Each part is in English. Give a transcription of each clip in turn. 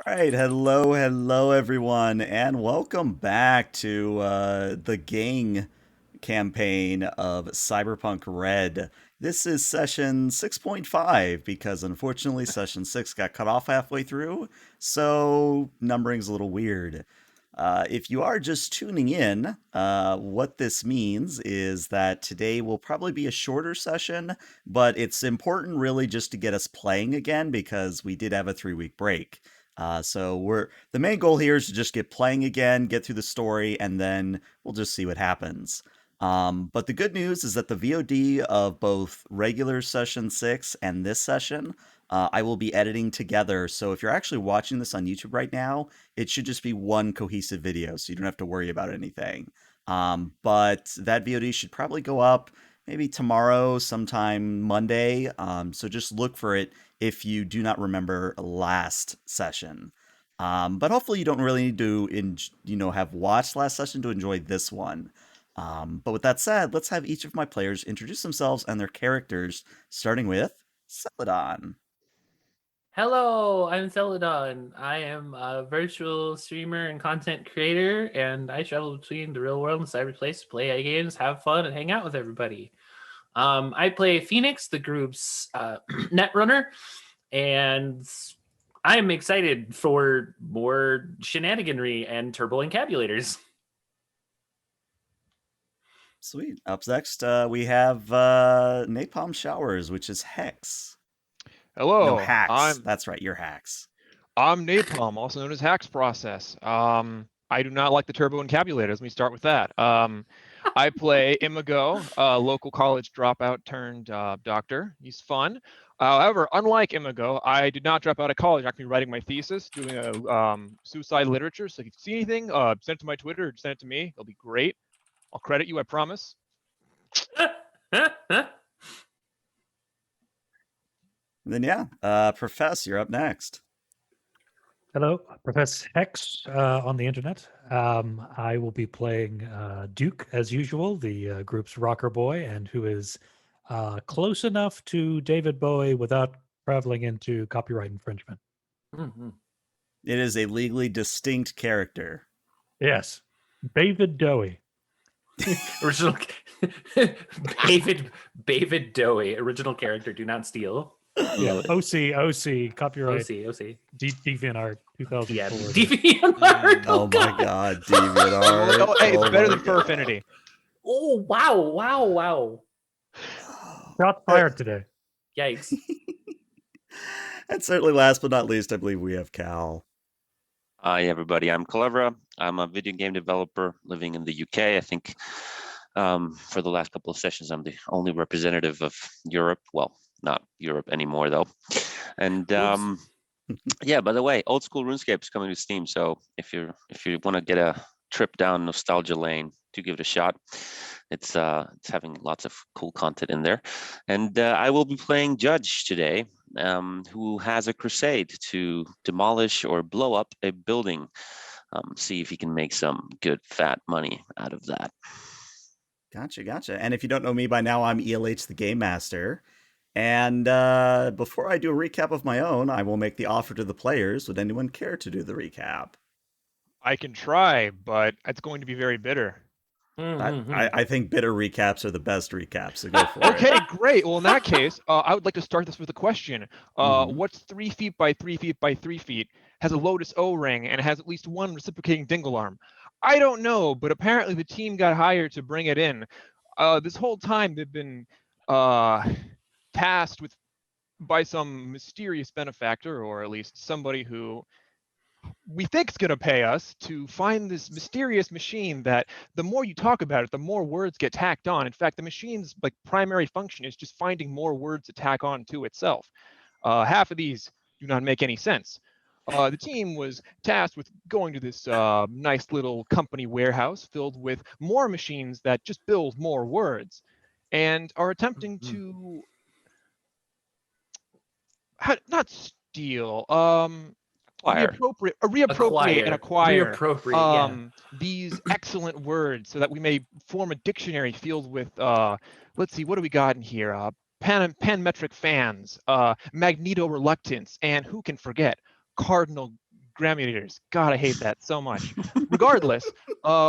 All right, hello everyone, and welcome back to the gang campaign of Cyberpunk Red. This is session 6.5 because unfortunately session 6 got cut off halfway through, so numbering's a little weird. If you are just tuning in, what this means is that today will probably be a shorter session, but it's important really just to get us playing again because we did have a 3 week break. So we're the main goal here is to just get playing again, get through the story, and then we'll just see what happens. But the good news is that the VOD of both regular session 6 and this session, I will be editing together. So if you're actually watching this on YouTube right now, it should just be one cohesive video, so you don't have to worry about anything. But that VOD should probably go up maybe tomorrow, sometime Monday. So just look for it if you do not remember last session. But hopefully you don't really need to, have watched last session to enjoy this one. But with that said, let's have each of my players introduce themselves and their characters, starting with Celadon. Hello, I'm Celadon. I am a virtual streamer and content creator, and I travel between the real world and cyberplace to play games, have fun, and hang out with everybody. I play Phoenix, the group's netrunner, and I'm excited for more shenaniganry and turbo encabulators. Sweet. Up next, we have Napalm Showers, which is Hex. No, Hello, Hacks. I'm That's right, you're Hacks. I'm Napalm, also known as Hacks Process. I do not like the turbo encabulators. Let me start with that. I play Imago, a local college dropout turned doctor. He's fun. However, unlike Imago, I did not drop out of college. I'm actually writing my thesis, doing a suicide literature. So if you see anything, send it to my Twitter or send it to me. It'll be great. I'll credit you, I promise. And then, Profess, you're up next. Hello, Professor Hex on the internet. I will be playing Duke as usual, the group's rocker boy, and who is close enough to David Bowie without traveling into copyright infringement. Mhm. It is a legally distinct character. Yes, David Bowie. Original David Dowie, original character, do not steal. Yeah, OC, copyright, OC. DeviantArt 2004. Yeah, DeviantArt. Oh my god, DeviantArt. Oh, hey, it's Oh better my than God. Furfinity. Oh, wow. Shots fired today. Yikes. And certainly last but not least, I believe we have Cal. Hi, everybody. I'm Clever. I'm a video game developer living in the UK. I think for the last couple of sessions, I'm the only representative of Europe. Well, not Europe anymore, though. And yeah, by the way, Old School RuneScape is coming to Steam. So if you want to get a trip down nostalgia lane, do give it a shot. It's having lots of cool content in there. And I will be playing Judge today, who has a crusade to demolish or blow up a building. See if he can make some good fat money out of that. Gotcha. And if you don't know me by now, I'm ELH the Game Master. And before I do a recap of my own, I will make the offer to the players. Would anyone care to do the recap? I can try, but it's going to be very bitter. I think bitter recaps are the best recaps, so go for it. Okay, great. Well, in that case, I would like to start this with a question. Mhm. What's 3 feet by 3 feet by 3 feet, has a Lotus O-ring, and has at least one reciprocating dingle arm? I don't know, but apparently the team got hired to bring it in. This whole time they've been tasked by some mysterious benefactor, or at least somebody who we think is going to pay us to find this mysterious machine that the more you talk about it, the more words get tacked on. In fact, the machine's primary function is just finding more words to tack on to itself. Half of these do not make any sense. The team was tasked with going to this nice little company warehouse filled with more machines that just build more words, and are attempting to not steal, reappropriate and acquire these excellent words so that we may form a dictionary filled with let's see, what do we got in here? Panmetric fans, magneto reluctance, and who can forget cardinal Grammy eaters. God, I hate that so much. Regardless,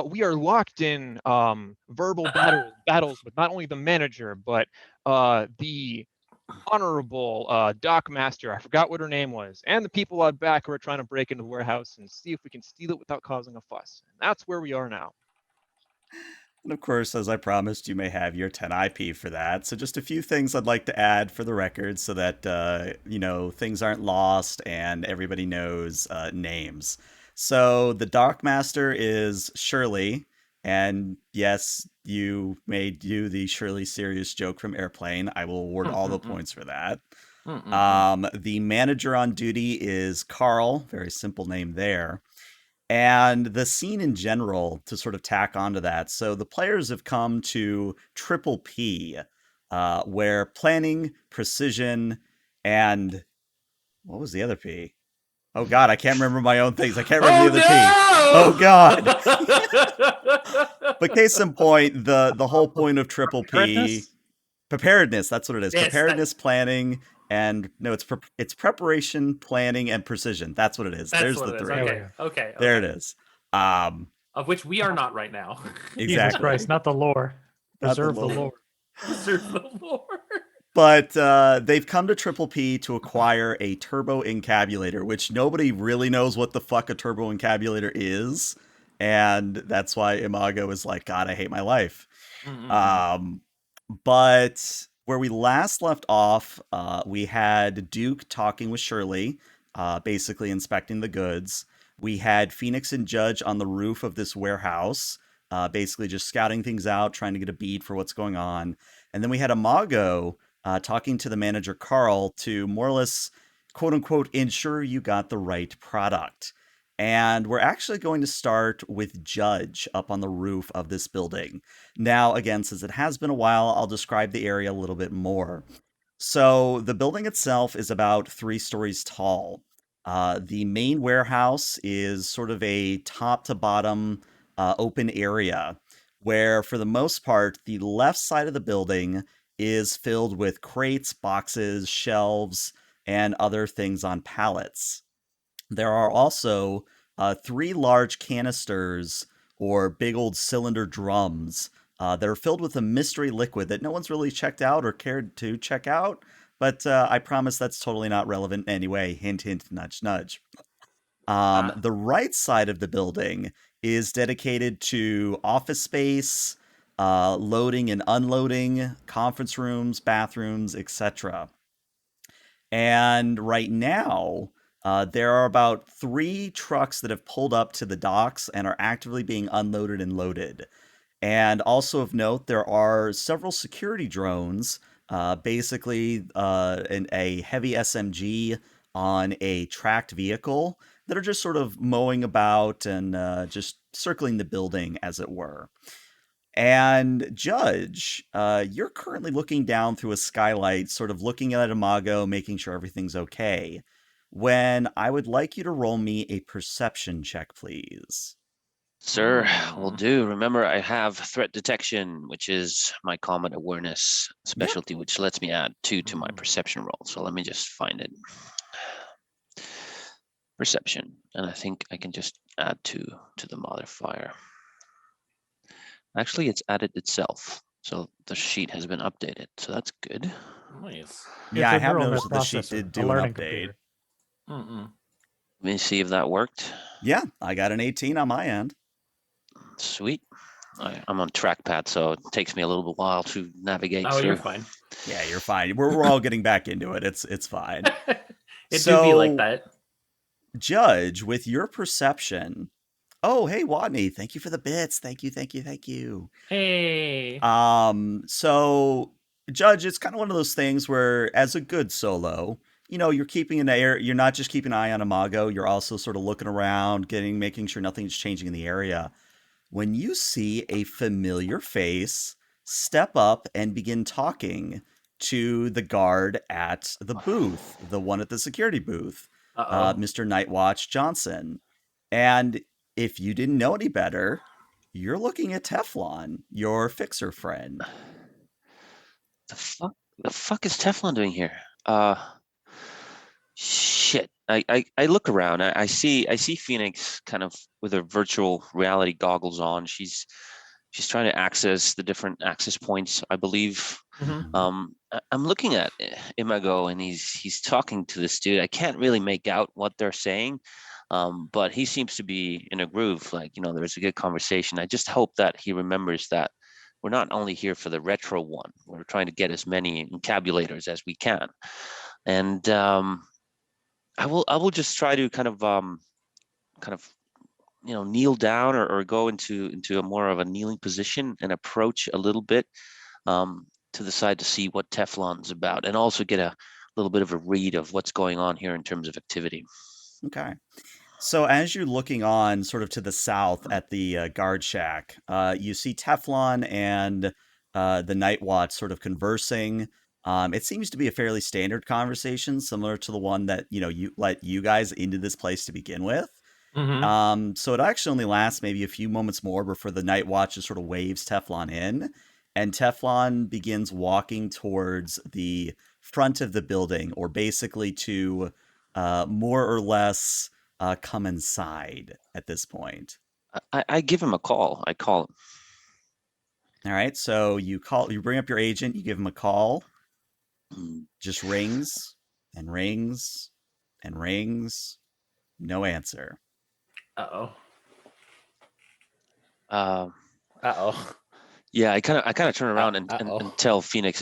we are locked in verbal battles with not only the manager, but the honorable dock master. I forgot what her name was, and the people out back who are trying to break into the warehouse and see if we can steal it without causing a fuss. And that's where we are now. And of course, as I promised, you may have your 10 IP for that. So just a few things I'd like to add for the record so that, things aren't lost and everybody knows names. So the Darkmaster is Shirley. And yes, you may do the Shirley serious joke from Airplane. I will award all the points for that. The manager on duty is Carl. Very simple name there. And the scene in general to sort of tack onto that. So the players have come to Triple P, where planning, precision, and what was the other P? Oh God, I can't remember my own things. I can't remember the other P. Oh God. But case in point, the whole point of Triple P, preparedness. That's what it is. Yes, Preparedness, planning, and no, it's preparation, planning, and precision. That's what it is. That's There's what the it is. three. Okay. There it is. Of which we are not right now. Exactly. Jesus Christ, not the lore. Not the Preserve the lore. lore. Preserve the lore. But they've come to Triple P to acquire a turbo encabulator, which nobody really knows what the fuck a turbo encabulator is. And that's why Imago is like, God, I hate my life. But where we last left off, we had Duke talking with Shirley, basically inspecting the goods. We had Phoenix and Judge on the roof of this warehouse, basically just scouting things out, trying to get a bead for what's going on. And then we had Imago talking to the manager, Carl, to more or less, quote unquote, ensure you got the right product. And we're actually going to start with Judge up on the roof of this building. Now, again, since it has been a while, I'll describe the area a little bit more. So the building itself is about 3 stories tall. The main warehouse is sort of a top to bottom open area where, for the most part, the left side of the building is filled with crates, boxes, shelves, and other things on pallets. There are also 3 large canisters or big old cylinder drums that are filled with a mystery liquid that no one's really checked out or cared to check out. But I promise that's totally not relevant anyway. Hint, hint, nudge, nudge. The right side of the building is dedicated to office space, loading and unloading, conference rooms, bathrooms, etc. And right now, there are about 3 trucks that have pulled up to the docks and are actively being unloaded and loaded. And also of note, there are several security drones, basically a heavy SMG on a tracked vehicle that are just sort of mowing about and just circling the building, as it were. And Judge, you're currently looking down through a skylight, sort of looking at Imago, making sure everything's okay. When I would like you to roll me a perception check, please. Sir, will do. Remember, I have threat detection, which is my combat awareness specialty, which lets me add 2 to my perception roll. So let me just find it. Perception, and I think I can just add 2 to the modifier. Actually, it's added itself, so the sheet has been updated, so that's good. Nice. Yeah, I It's a have neural noticed net that the sheet processor, did a do an learning update. computer. Let me see if that worked. Yeah, I got an 18 on my end. Sweet. I'm on trackpad, so it takes me a little bit while to navigate through. You're fine. Yeah, you're fine. We're all getting back into it. It's fine. It do be like that. Judge, with your perception. Oh, hey, Watney, thank you for the bits. Thank you. Hey. So Judge, it's kind of one of those things where, as a good solo, you're keeping you're not just keeping an eye on Imago, you're also sort of looking around, making sure nothing's changing in the area. When you see a familiar face step up and begin talking to the guard at the booth, the one at the security booth, Mr. Nightwatch Johnson. And if you didn't know any better, you're looking at Teflon, your fixer friend. The fuck is Teflon doing here? Shit. I look around. I see Phoenix kind of with her virtual reality goggles on. She's trying to access the different access points, I believe. Mhm. I'm looking at Imago, and he's talking to this dude. I can't really make out what they're saying, but he seems to be in a groove. Like, there's a good conversation. I just hope that he remembers that we're not only here for the retro one. We're trying to get as many encabulators as we can, and I will just try to kind of kneel down, or go into a more of a kneeling position and approach a little bit to the side to see what Teflon's about, and also get a little bit of a read of what's going on here in terms of activity. Okay. So as you're looking on sort of to the south at the guard shack, you see Teflon and the Night Watch sort of conversing. It seems to be a fairly standard conversation, similar to the one that, you let you guys into this place to begin with. Mhm. So it actually only lasts maybe a few moments more before the Night Watch just sort of waves Teflon in, and Teflon begins walking towards the front of the building, or basically to more or less come inside at this point. I give him a call. I call him. All right, so you bring up your agent, you give him a call, "Hmm, just rings and rings and rings, no answer. Uh-oh. Uh, Uh-oh. yeah, I kind of turn around and Uh-oh. tell Phoenix,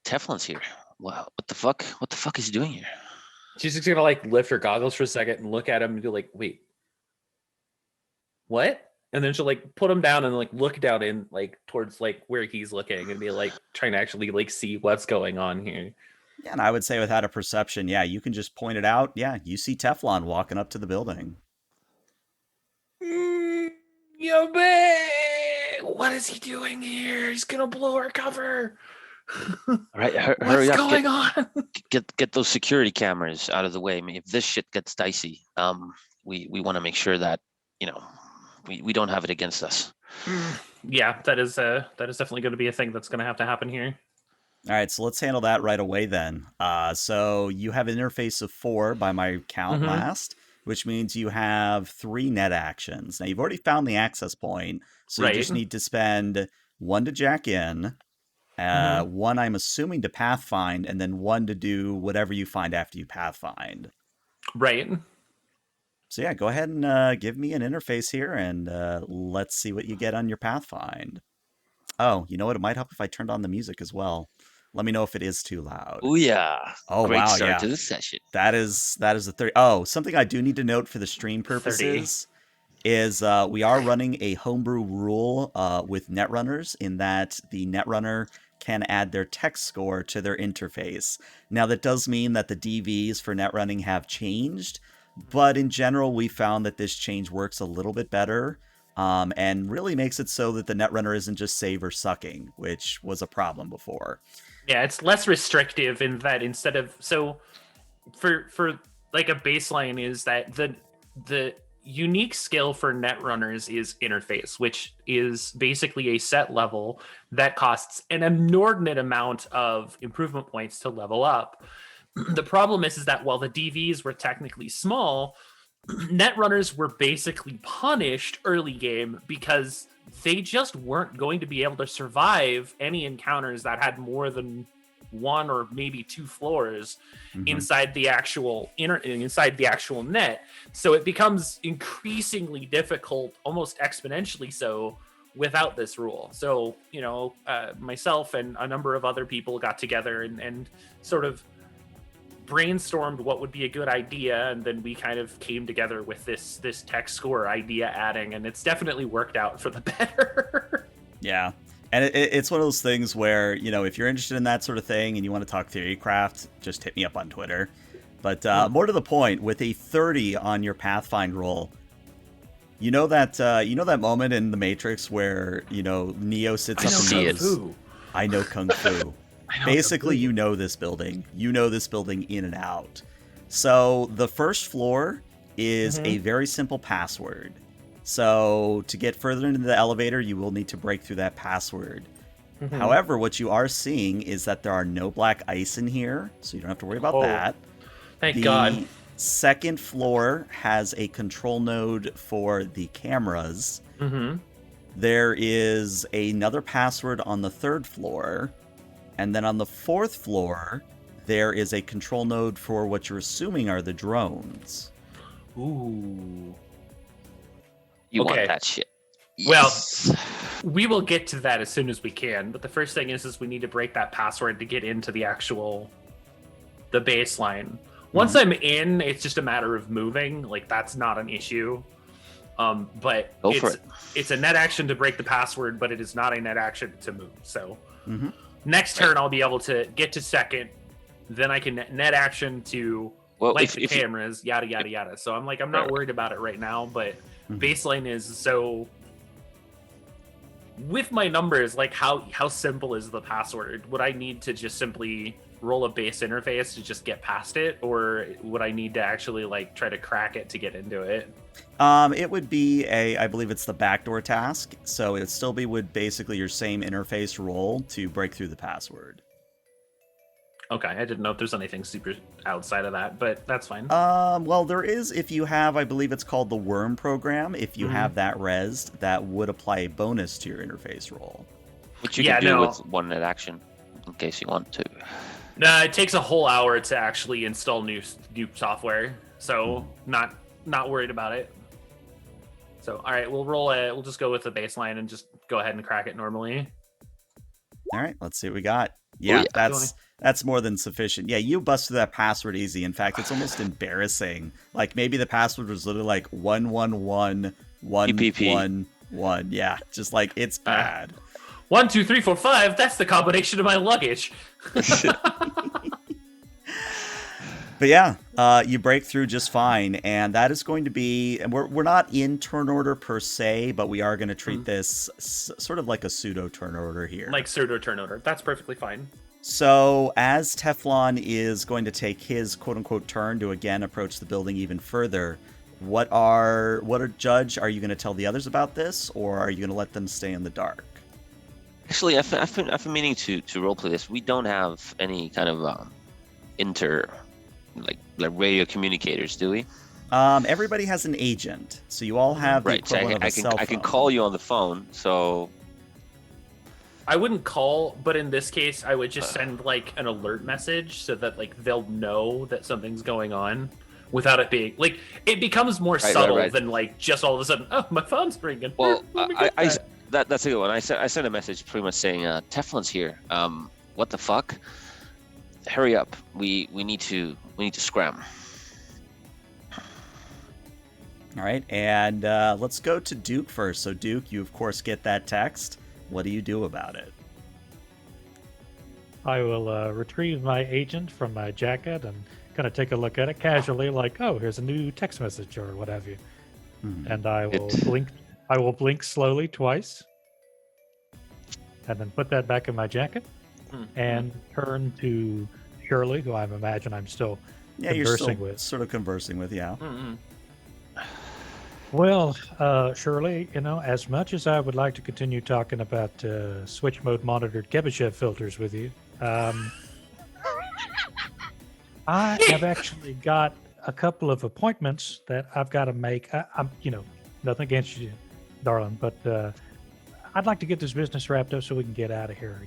Teflon's here. Wow, what the fuck? What the fuck is he doing here? She's just gonna like lift her goggles for a second and look at him and be like, wait, what? And then she'll like put him down and like look down in like towards like where he's looking and be like trying to actually like see what's going on here. Yeah, and I would say without a perception, yeah, you can just point it out. Yeah, you see Teflon walking up to the building. Yo, babe, what is he doing here? He's gonna blow our cover. All right, What's hurry up, going on? get those security cameras out of the way. I mean, if this shit gets dicey, we want to make sure that you know we don't have it against us. Yeah, that is definitely going to be a thing that's going to have to happen here. All right, so let's handle that right away then. So you have an interface of 4 by my count Mhm. last, which means you have 3 net actions. Now you've already found the access point, so you just Right. need to spend 1 to jack in, Mhm. 1 I'm assuming to pathfind, and then 1 to do whatever you find after you pathfind. Right. So yeah, go ahead and give me an interface here, and let's see what you get on your pathfind. Oh, you know what? It might help if I turned on the music as well. Let me know if it is too loud. Oh yeah, Oh great wow, start yeah. to the session. That is the 30. Oh, something I do need to note for the stream 30. purposes is we are running a homebrew rule with netrunners, in that the netrunner can add their text score to their interface. Now that does mean that the DVs for netrunning have changed, but in general we found that this change works a little bit better, and really makes it so that the netrunner isn't just save or sucking, which was a problem before. Yeah, it's less restrictive in that instead of for like a baseline is that the unique skill for netrunners is interface, which is basically a set level that costs an inordinate amount of improvement points to level up. The problem is that while the DVs were technically small, netrunners were basically punished early game because they just weren't going to be able to survive any encounters that had more than 1 or maybe 2 floors Mhm. inside the actual net. So it becomes increasingly difficult, almost exponentially so, without this rule. So myself and a number of other people got together and sort of brainstormed what would be a good idea, and then we kind of came together with this tech score idea adding, and it's definitely worked out for the better. Yeah. And it's one of those things where, if you're interested in that sort of thing and you want to talk theorycraft, just hit me up on Twitter. But more to the point, with a 30 on your Pathfind roll, you know that moment in The Matrix where, Neo sits I up and see it. goes, I know Kung Fu. Basically, you know this building. You know this building in and out. So the first floor is a very simple password. So to get further into the elevator, you will need to break through that password. However, what you are seeing is that there are no black ice in here, so you don't have to worry about Oh, that. Thank The God. Second floor has a control node for the cameras. Mm-hmm. There is another password on the third floor. And then on the fourth floor, there is a control node for what you're assuming are the drones. Ooh. You Okay. want that shit. Well, Yes. we will get to that as soon as we can. But the first thing is we need to break that password to get into the baseline. Once I'm in, it's just a matter of moving. Like, that's not an issue. But Go for it. It's a net action to break the password, but it is not a net action to move. So Mm-hmm. next turn, I'll be able to get to second. Then I can net action to light the cameras, yada, yada, yada. So I'm not worried about it right now, but baseline is so... With my numbers, like, how simple is the password? Would I need to just simply roll a base interface to just get past it, or would I need to actually like try to crack it to get into it? It would be I believe it's the backdoor task, so it would still be with basically your same interface roll to break through the password. Okay, I didn't know if there's anything super outside of that, but that's fine. Well, there is, if you have, I believe it's called the Worm program. If you have that rezzed, that would apply a bonus to your interface roll. Which you can do with one net action, in case you want to. No, it takes a whole hour to actually install new software, so not worried about it. So, all right, we'll just go with the baseline and just go ahead and crack it normally. All right, let's see what we got. Yeah, that's more than sufficient. Yeah, you busted that password easy. In fact, it's almost embarrassing. Like, maybe the password was literally like 111111. Yeah, just like, it's bad. 1, 2, 3, 4, 5. That's the combination of my luggage. But yeah, you break through just fine, and that is going to be. And we're not in turn order per se, but we are going to treat this sort of like a pseudo turn order here. Like pseudo turn order. That's perfectly fine. So as Teflon is going to take his quote unquote turn to again approach the building even further, what Judge, are you going to tell the others about this, or are you going to let them stay in the dark? Actually, I've been meaning to roleplay this. We don't have any kind of like radio communicators, do we? Everybody has an agent, so you all have the equivalent of a cell phone. I can call you on the phone, so... I wouldn't call, but in this case, I would just send like an alert message so that like they'll know that something's going on without it being like it becomes more subtle than like just all of a sudden, oh, my phone's ringing. Well, that's a good one. I sent a message pretty much saying, Teflon's here. What the fuck? Hurry up. We need to scram. All right, and let's go to Duke first. So Duke, you of course get that text. What do you do about it? I will retrieve my agent from my jacket and kind of take a look at it casually, like, oh, here's a new text message or what have you. And I will blink. I will blink slowly twice, and then put that back in my jacket, and turn to Shirley, who I imagine I'm still conversing with. Sort of conversing with, yeah. Well, Shirley, as much as I would like to continue talking about switch mode monitored Gebeshev filters with you, I have actually got a couple of appointments that I've got to make. I'm, nothing against you, darling, but I'd like to get this business wrapped up so we can get out of here,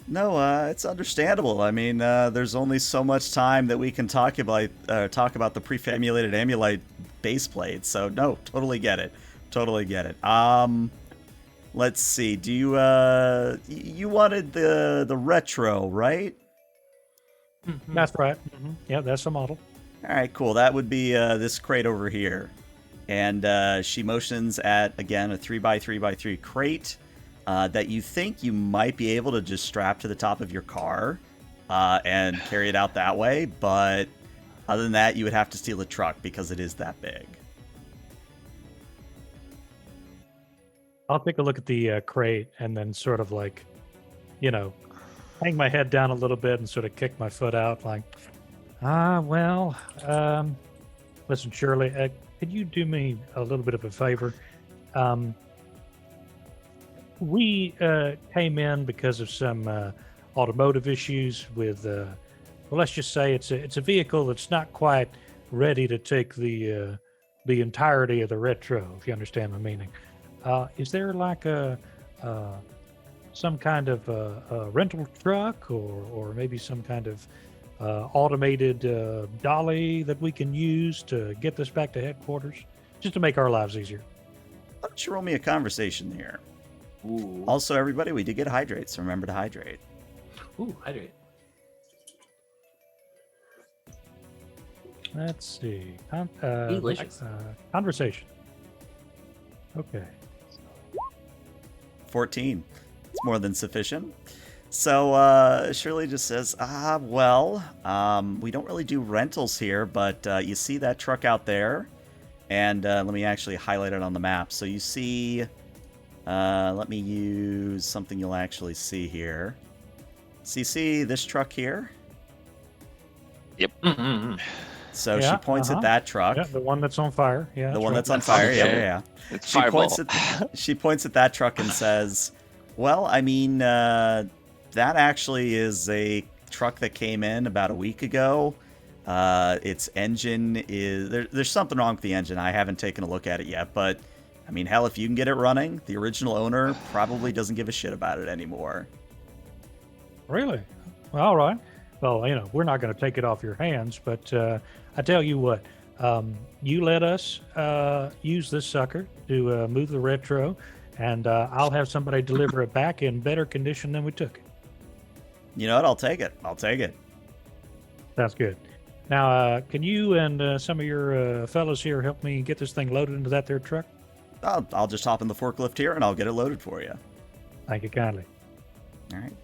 No, it's understandable. I mean, there's only so much time that we can talk about the prefamulated Amulite base plate. So no, totally get it. Let's see. Do you you wanted the retro, right? That's right. Yeah, that's the model. All right, cool. That would be this crate over here. And she motions at, again, a 3x3x3 crate that you think you might be able to just strap to the top of your car and carry it out that way. But other than that, you would have to steal a truck because it is that big. I'll take a look at the crate and then sort of like, hang my head down a little bit and sort of kick my foot out like, listen, Shirley, could you do me a little bit of a favor? We came in because of some automotive issues with well, let's just say it's a vehicle that's not quite ready to take the entirety of the retro, if you understand my meaning. Is there like uh, some kind of a rental truck, or maybe some kind of automated dolly that we can use to get this back to headquarters, just to make our lives easier? Why don't you roll me a conversation here? Ooh. Also, everybody, we did get hydrate, so remember to hydrate. Ooh, hydrate. Let's see. Delicious. Conversation. Okay. 14. It's more than sufficient. So Shirley just says, we don't really do rentals here, but you see that truck out there? And let me actually highlight it on the map. So you see, let me use something you'll actually see here. So you see this truck here? Mm-hmm. So Yeah, she points at that truck. Yeah, the one that's on fire. Yeah, The one right. that's on fire. Yeah, Okay. yeah, yeah. It's She Fireball. she points at that truck and says, "Well, I mean, that actually is a truck that came in about a week ago. Its engine is there's something wrong with the engine. I haven't taken a look at it yet, but I mean, hell, if you can get it running, the original owner probably doesn't give a shit about it anymore." Really? Well, all right. Well, we're not going to take it off your hands, but I tell you what, you let us use this sucker to move the retro, and I'll have somebody deliver it back in better condition than we took it. You know what? I'll take it. I'll take it. Sounds good. Now, can you and some of your fellows here help me get this thing loaded into that there truck? I'll just hop in the forklift here and I'll get it loaded for you. Thank you kindly. All right.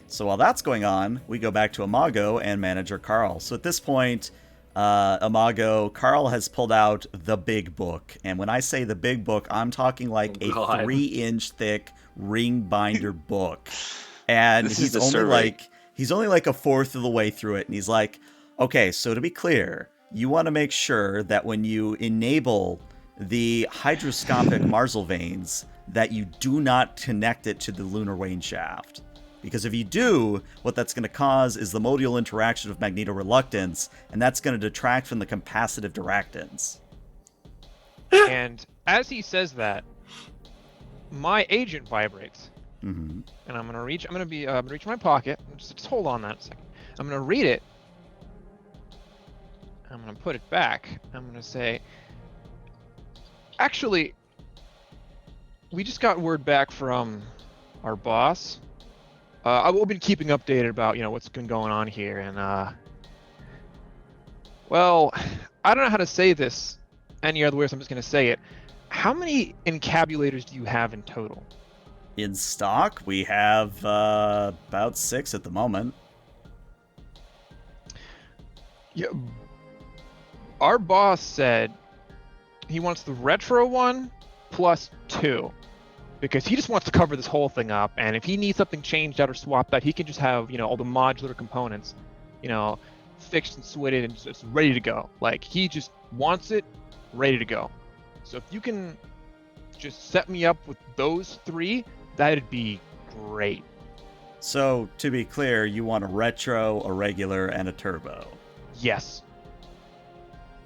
So while that's going on, we go back to Imago and manager Carl. So at this point, Imago, Carl has pulled out the big book. And when I say the big book, I'm talking like a 3-inch thick ring binder book. And This is he's the only survey. like a fourth of the way through it. And he's like, okay, so to be clear, you want to make sure that when you enable the hydroscopic marsal veins, that you do not connect it to the lunar wane shaft. Because if you do, what that's going to cause is the modal interaction of magnetoreluctance, and that's going to detract from the capacitive directance. And as he says that, my agent vibrates, Mm-hmm. and I'm gonna reach in my pocket. Just hold on that a second. I'm gonna read it. I'm gonna put it back. I'm gonna say, actually, we just got word back from our boss. I've been keeping updated about what's been going on here, and well, I don't know how to say this any other way, so I'm just gonna say it. How many encabulators do you have in total? In stock, we have about 6 at the moment. Yeah, our boss said he wants the retro one plus 2, because he just wants to cover this whole thing up, and if he needs something changed out or swapped out, he can just have all the modular components fixed and switted and just ready to go. Like, he just wants it ready to go. So if you can just set me up with those 3, that'd be great. So, to be clear, you want a retro, a regular, and a turbo. Yes.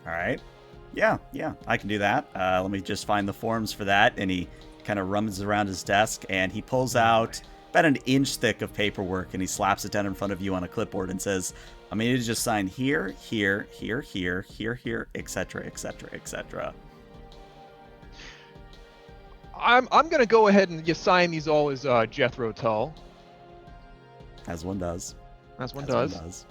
All right. Yeah, I can do that. Let me just find the forms for that. And he kind of rummages around his desk, and he pulls out about an inch thick of paperwork, and he slaps it down in front of you on a clipboard and says, I mean, you just sign here, here, here, here, here, here, etc., etc., etc. I'm gonna go ahead and assign these all as Jethro Tull. As one does. As one As does. one does.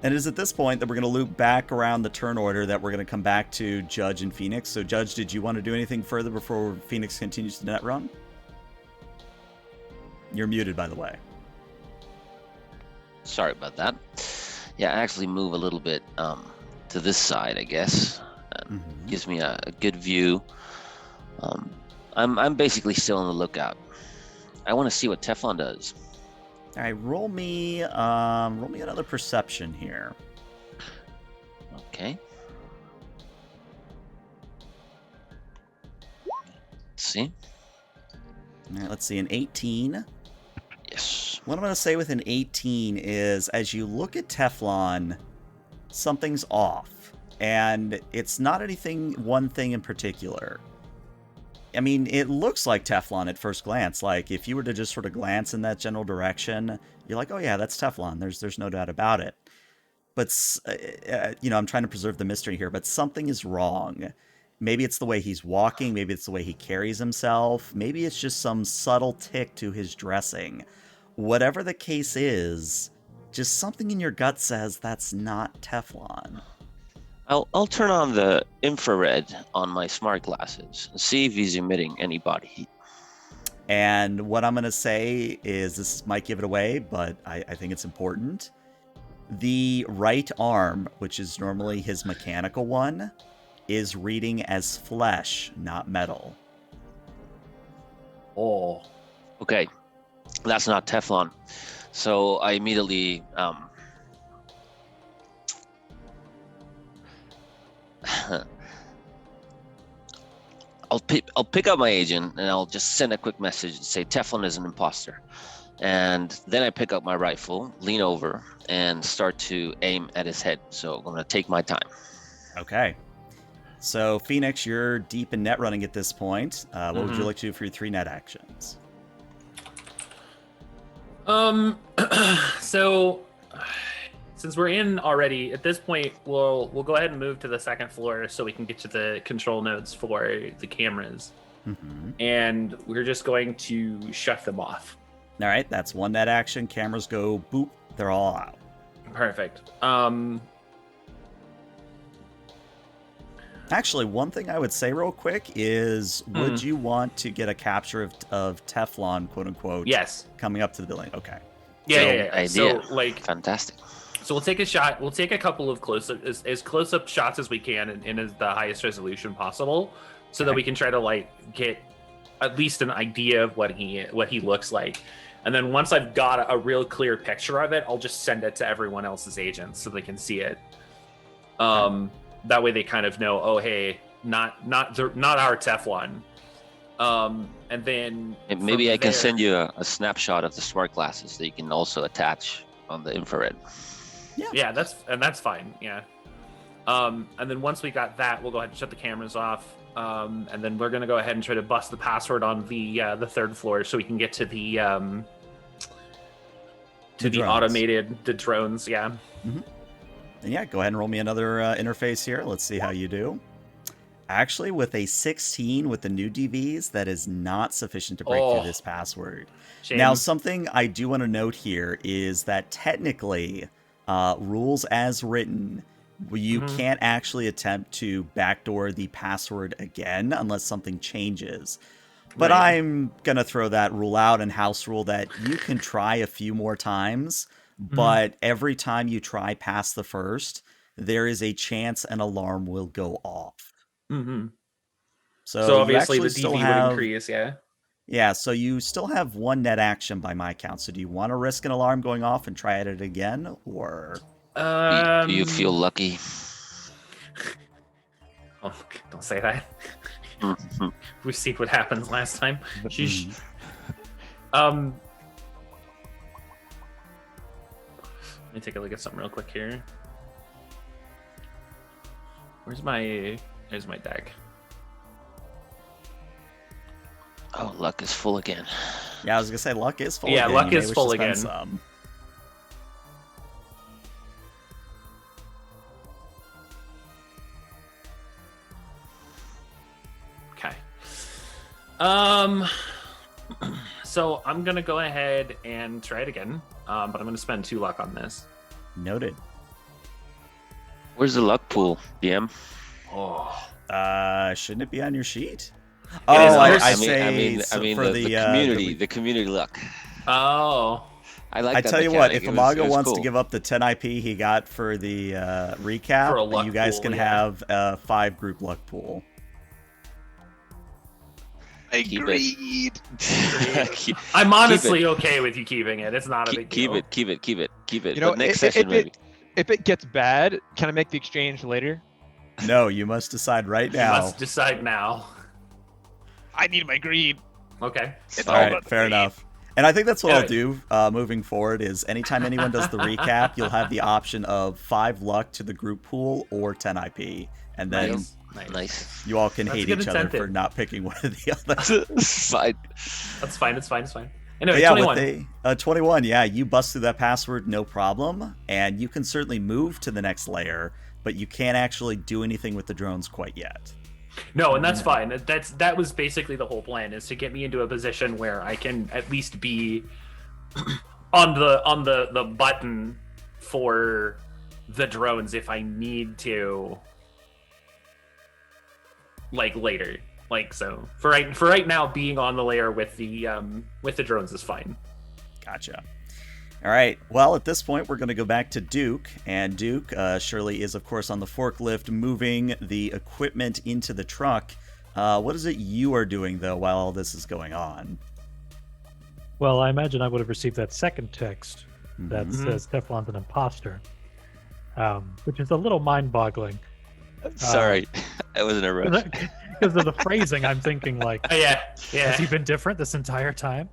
And it is at this point that we're going to loop back around the turn order that we're going to come back to Judge and Phoenix. So, Judge, did you want to do anything further before Phoenix continues the net run? You're muted, by the way. Sorry about that. Yeah, I actually move a little bit to this side, I guess. Gives me a good view. I'm basically still on the lookout. I want to see what Teflon does. All right, roll me another perception here. Okay. Let's see. All right, let's see, an 18. Yes. What I'm going to say with an 18 is, as you look at Teflon, something's off. And it's not one thing in particular. I mean, it looks like Teflon at first glance. Like, if you were to just sort of glance in that general direction, you're like, oh yeah, that's Teflon. There's no doubt about it. But, I'm trying to preserve the mystery here, but something is wrong. Maybe it's the way he's walking. Maybe it's the way he carries himself. Maybe it's just some subtle tick to his dressing. Whatever the case is, just something in your gut says that's not Teflon. I'll turn on the infrared on my smart glasses and see if he's emitting any body heat. And what I'm going to say is, this might give it away, but I think it's important. The right arm, which is normally his mechanical one, is reading as flesh, not metal. Oh. Okay, that's not Teflon. So I immediately I'll pick up my agent and I'll just send a quick message and say Teflon is an imposter. And then I pick up my rifle, lean over, and start to aim at his head. So I'm going to take my time. Okay. So, Phoenix, you're deep in net running at this point. What would you like to do for your 3 net actions? So since we're in already, at this point, we'll go ahead and move to the second floor so we can get to the control nodes for the cameras. Mm-hmm. And we're just going to shut them off. All right, that's 1 net action. Cameras go boop. They're all out. Perfect. Actually, one thing I would say real quick is, would you want to get a capture of Teflon, quote unquote? Yes. Coming up to the building. Okay. Yeah. Idea. So, like, fantastic. So we'll take a shot. We'll take a couple of as close-up shots as we can in the highest resolution possible, so that we can try to like get at least an idea of what he looks like. And then once I've got a real clear picture of it, I'll just send it to everyone else's agents so they can see it. That way they kind of know, oh hey, not our Teflon. And then maybe I can send you a snapshot of the smart glasses that you can also attach on the infrared. Yeah, that's fine. Yeah. And then once we got that, we'll go ahead and shut the cameras off. And then we're gonna go ahead and try to bust the password on the 3rd floor so we can get to the drones. Yeah. Mm-hmm. And yeah, go ahead and roll me another interface here. Let's see how you do. Actually, with a 16 with the new DVs, that is not sufficient to break through this password. Shame. Now, something I do want to note here is that technically, rules as written, you can't actually attempt to backdoor the password again unless something changes. But Right. I'm going to throw that rule out and house rule that you can try a few more times, but every time you try past the first, there is a chance an alarm will go off. Mm-hmm. So So obviously you the actually still DV have, would increase. Yeah. yeah, so you still have 1 net action by my count. So do you want to risk an alarm going off and try it again, or? Do you feel lucky? Oh, don't say that. Mhm. We've seen what happens last time. Sheesh. Let me take a look at something real quick here. There's my deck. Oh, luck is full again. Yeah, I was gonna say luck is full. Yeah, again. luck You is may wish full to spend again. some. Okay. So I'm gonna go ahead and try it again, but I'm gonna spend 2 luck on this. Noted. Where's the luck pool, DM? Oh, Shouldn't it be on your sheet? It is Oh, on- I I say mean, for the community, the community luck. oh, I like. I that tell you what, mechanic. if It was Amago wants cool. to give up the 10 IP he got for the recap, For a luck you guys pool, can yeah. have a 5-group luck pool. Keep it. keep, I'm honestly okay with you keeping it. It's not a big keep deal. it. Keep it. Keep it. Keep it. You know, but next session maybe. if it gets bad, can I make the exchange later? No, you must decide right You now. must decide now. I need my greed. Okay. It's All all right, about the fair greed. enough. And I think that's what I'll Anyway. do moving forward is anytime anyone does the recap, you'll have the option of 5 luck to the group pool or 10 IP. And then Nice. you all can That's a hate good each other for incentive. not picking one or the other. Fine. That's fine. It's fine. It's fine. But Anyway, yeah, 21. with a 21, yeah, you bust through that password no problem, and you can certainly move to the next layer, but you can't actually do anything with the drones quite yet. No, and that's fine. That was basically the whole plan, is to get me into a position where I can at least be on the button for the drones if I need to, like later. Like, so for right now, being on the layer with the drones is fine. Gotcha. All right. Well, at this point, we're going to go back to Duke. And Duke, Shirley is, of course, on the forklift moving the equipment into the truck. What is it you are doing, though, while all this is going on? Well, I imagine I would have received that second text that Mhm. says Teflon's an imposter, which is a little mind-boggling. Sorry, I was in a rush. Because of the phrasing, I'm thinking like, Oh, yeah. has he been different this entire time?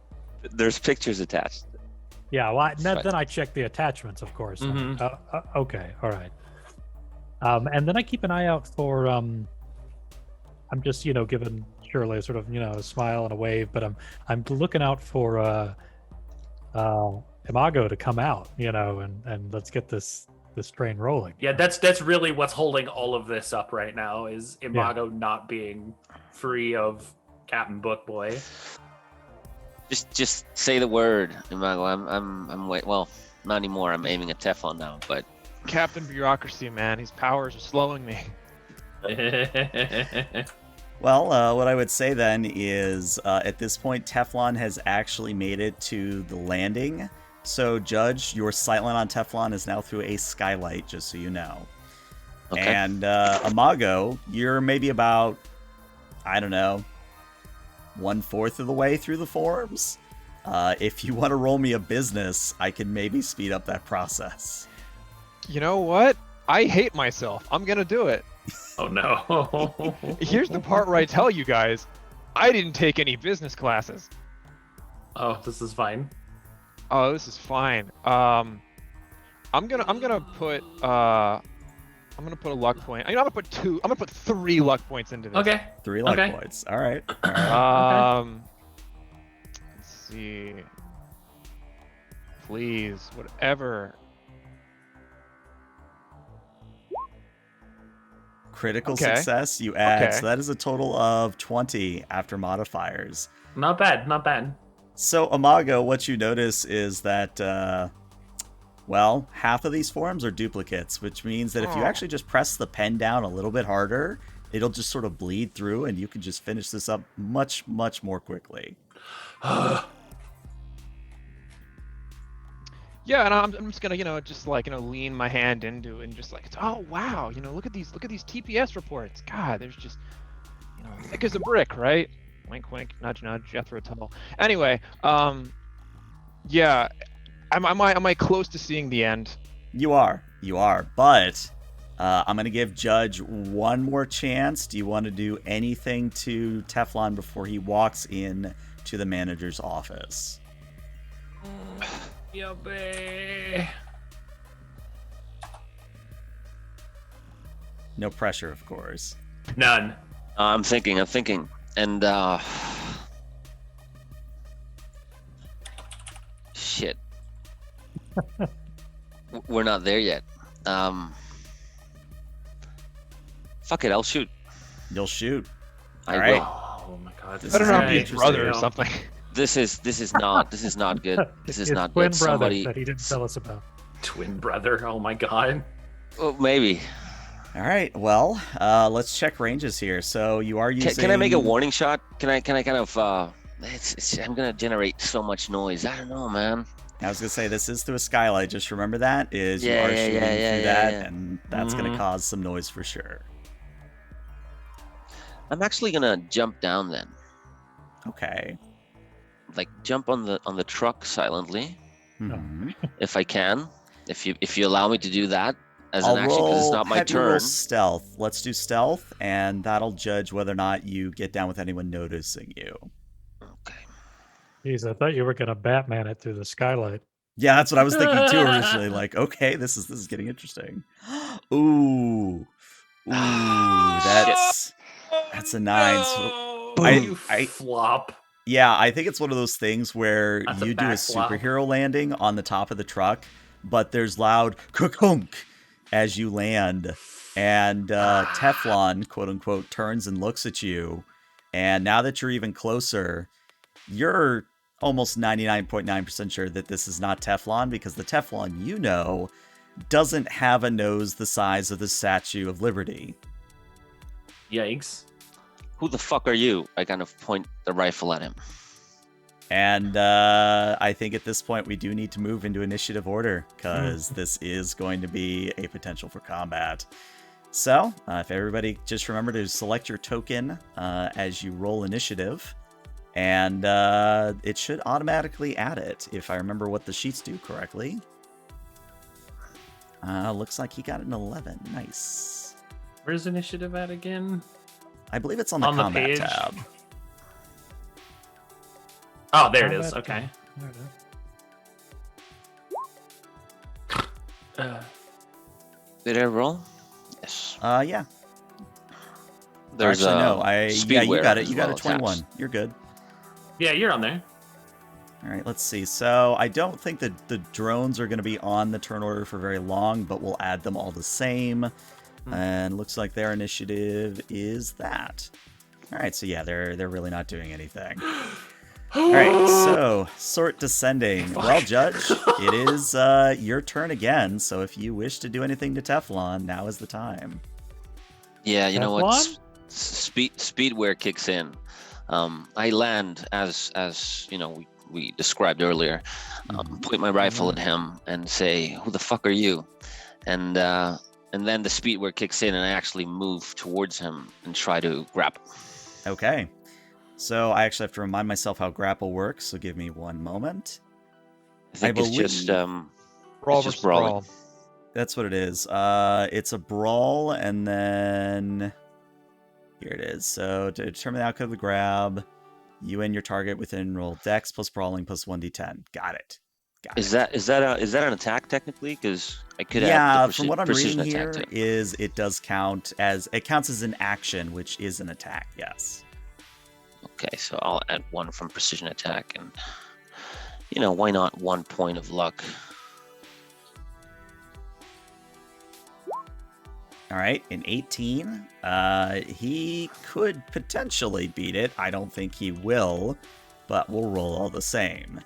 There's pictures attached. Yeah, well, fine. then I check the attachments, of course. Mhm. Okay, all right. And then I keep an eye out for. I'm just giving Shirley a sort of a smile and a wave, but I'm looking out for Imago to come out, and let's get this train rolling. Yeah, that's really what's holding all of this up right now, is Imago not being free of Captain Bookboy. Just say the word, Imago. I'm wait. Well, not anymore. I'm aiming at Teflon now, but Captain Bureaucracy, man, his powers are slowing me. Well, what I would say then is at this point, Teflon has actually made it to the landing. So, Judge, your sightline on Teflon is now through a skylight, just so you know. okay. And Imago, you're maybe about, I don't know, 1/4 of the way through the forms. If you want to roll me a business, I can maybe speed up that process. You know what? I hate myself. I'm gonna do it. Oh no. Here's the part where I tell you guys, I didn't take any business classes. Oh, this is fine. Oh, this is fine. I'm gonna put a luck point. I'm gonna put 3 luck points into this. Okay. 3 luck Okay. points. All right. All right. Let's see. Please, whatever. Critical Okay. success, you add. Okay. So that is a total of 20 after modifiers. Not bad. Not bad. So, Imago, what you notice is that, well, half of these forms are duplicates, which means that if you Oh. actually just press the pen down a little bit harder, it'll just sort of bleed through and you can just finish this up much, much more quickly. Yeah, and I'm just gonna just like lean my hand into it and just like, oh wow, look at these TPS reports. God, there's just thick as a brick, right? Wink, wink, nudge, nudge, Jethro Tull. Anyway, yeah, am I close to seeing the end? You are. But I'm going to give Judge one more chance. Do you want to do anything to Teflon before he walks in to the manager's office? Yuppie. No pressure, of course. None. I'm thinking, and shit, we're not there yet. Fuck it, I'll shoot. You'll shoot. I All right. will. Oh my god. This Better is not gonna be be his brother or interesting. something. This is not good. This is His not twin good. brother Somebody, that he didn't tell us about. Twin brother. Oh my god. oh, maybe. All right. Well, let's check ranges here. So you are using. Can I make a warning shot? Can I kind of I'm gonna generate so much noise. I don't know, man. I was gonna say this is through a skylight. Just remember that is you Yeah, are yeah, shooting yeah, through yeah, that, yeah. and that's gonna Mhm. cause some noise for sure. I'm actually gonna jump down then. Okay. Like jump on the truck silently, Mhm. if I can. If you allow me to do that as I'll an action, because it's roll. not my Have you roll turn. stealth. Let's do stealth, and that'll judge whether or not you get down with anyone noticing you. Okay. Jeez, I thought you were going to Batman it through the skylight. Yeah, that's what I was thinking too originally. Like, okay, this is getting interesting. Ooh, that's a 9. So You I flop. yeah, I think it's one of those things where That's a you do a back flop. superhero landing on the top of the truck, but there's loud kunk as you land, and Teflon, quote unquote, turns and looks at you, and now that you're even closer, you're almost 99.9% sure that this is not Teflon, because the Teflon you know doesn't have a nose the size of the Statue of Liberty. Yikes. Who the fuck are you? I kind of point the rifle at him. And I think at this point we do need to move into initiative order, because this is going to be a potential for combat. So if everybody just remember to select your token as you roll initiative, and it should automatically add it if I remember what the sheets do correctly. Looks like he got an 11. Nice. Where's initiative at again? I believe it's on the combat page. tab. Oh, there it is. Combat Okay. tab. There it is. Did I roll? Yes. Yeah. There's Actually, a no. Yeah, you speedwear got it. as You got well a 21. attached. You're good. Yeah, you're on there. All right, let's see. So I don't think that the drones are going to be on the turn order for very long, but we'll add them all the same. And looks like their initiative is that. All right, so yeah, they're really not doing anything. All right, so sort descending. Well, Judge, it is your turn again. So if you wish to do anything to Teflon, now is the time. Yeah, you know what? Teflon? Speedwear kicks in. I land as you know we described earlier. Point my rifle at him and say, "Who the fuck are you?" And then the speedwear kicks in, and I actually move towards him and try to grapple. Okay. So I actually have to remind myself how grapple works, so give me one moment. I think it's just Brawl it's versus just brawling. brawl. That's what it is. It's a brawl, and then here it is. So to determine the outcome of the grab, you and your target within roll Dex plus brawling plus 1d10. Got it. Is that an attack technically? Because I could Yeah, add the from what I'm precision reading attack here, to it. is it does count as an action, which is an attack. Yes. Okay, so I'll add 1 from precision attack, and why not 1 point of luck? All right, an 18. He could potentially beat it. I don't think he will, but we'll roll all the same.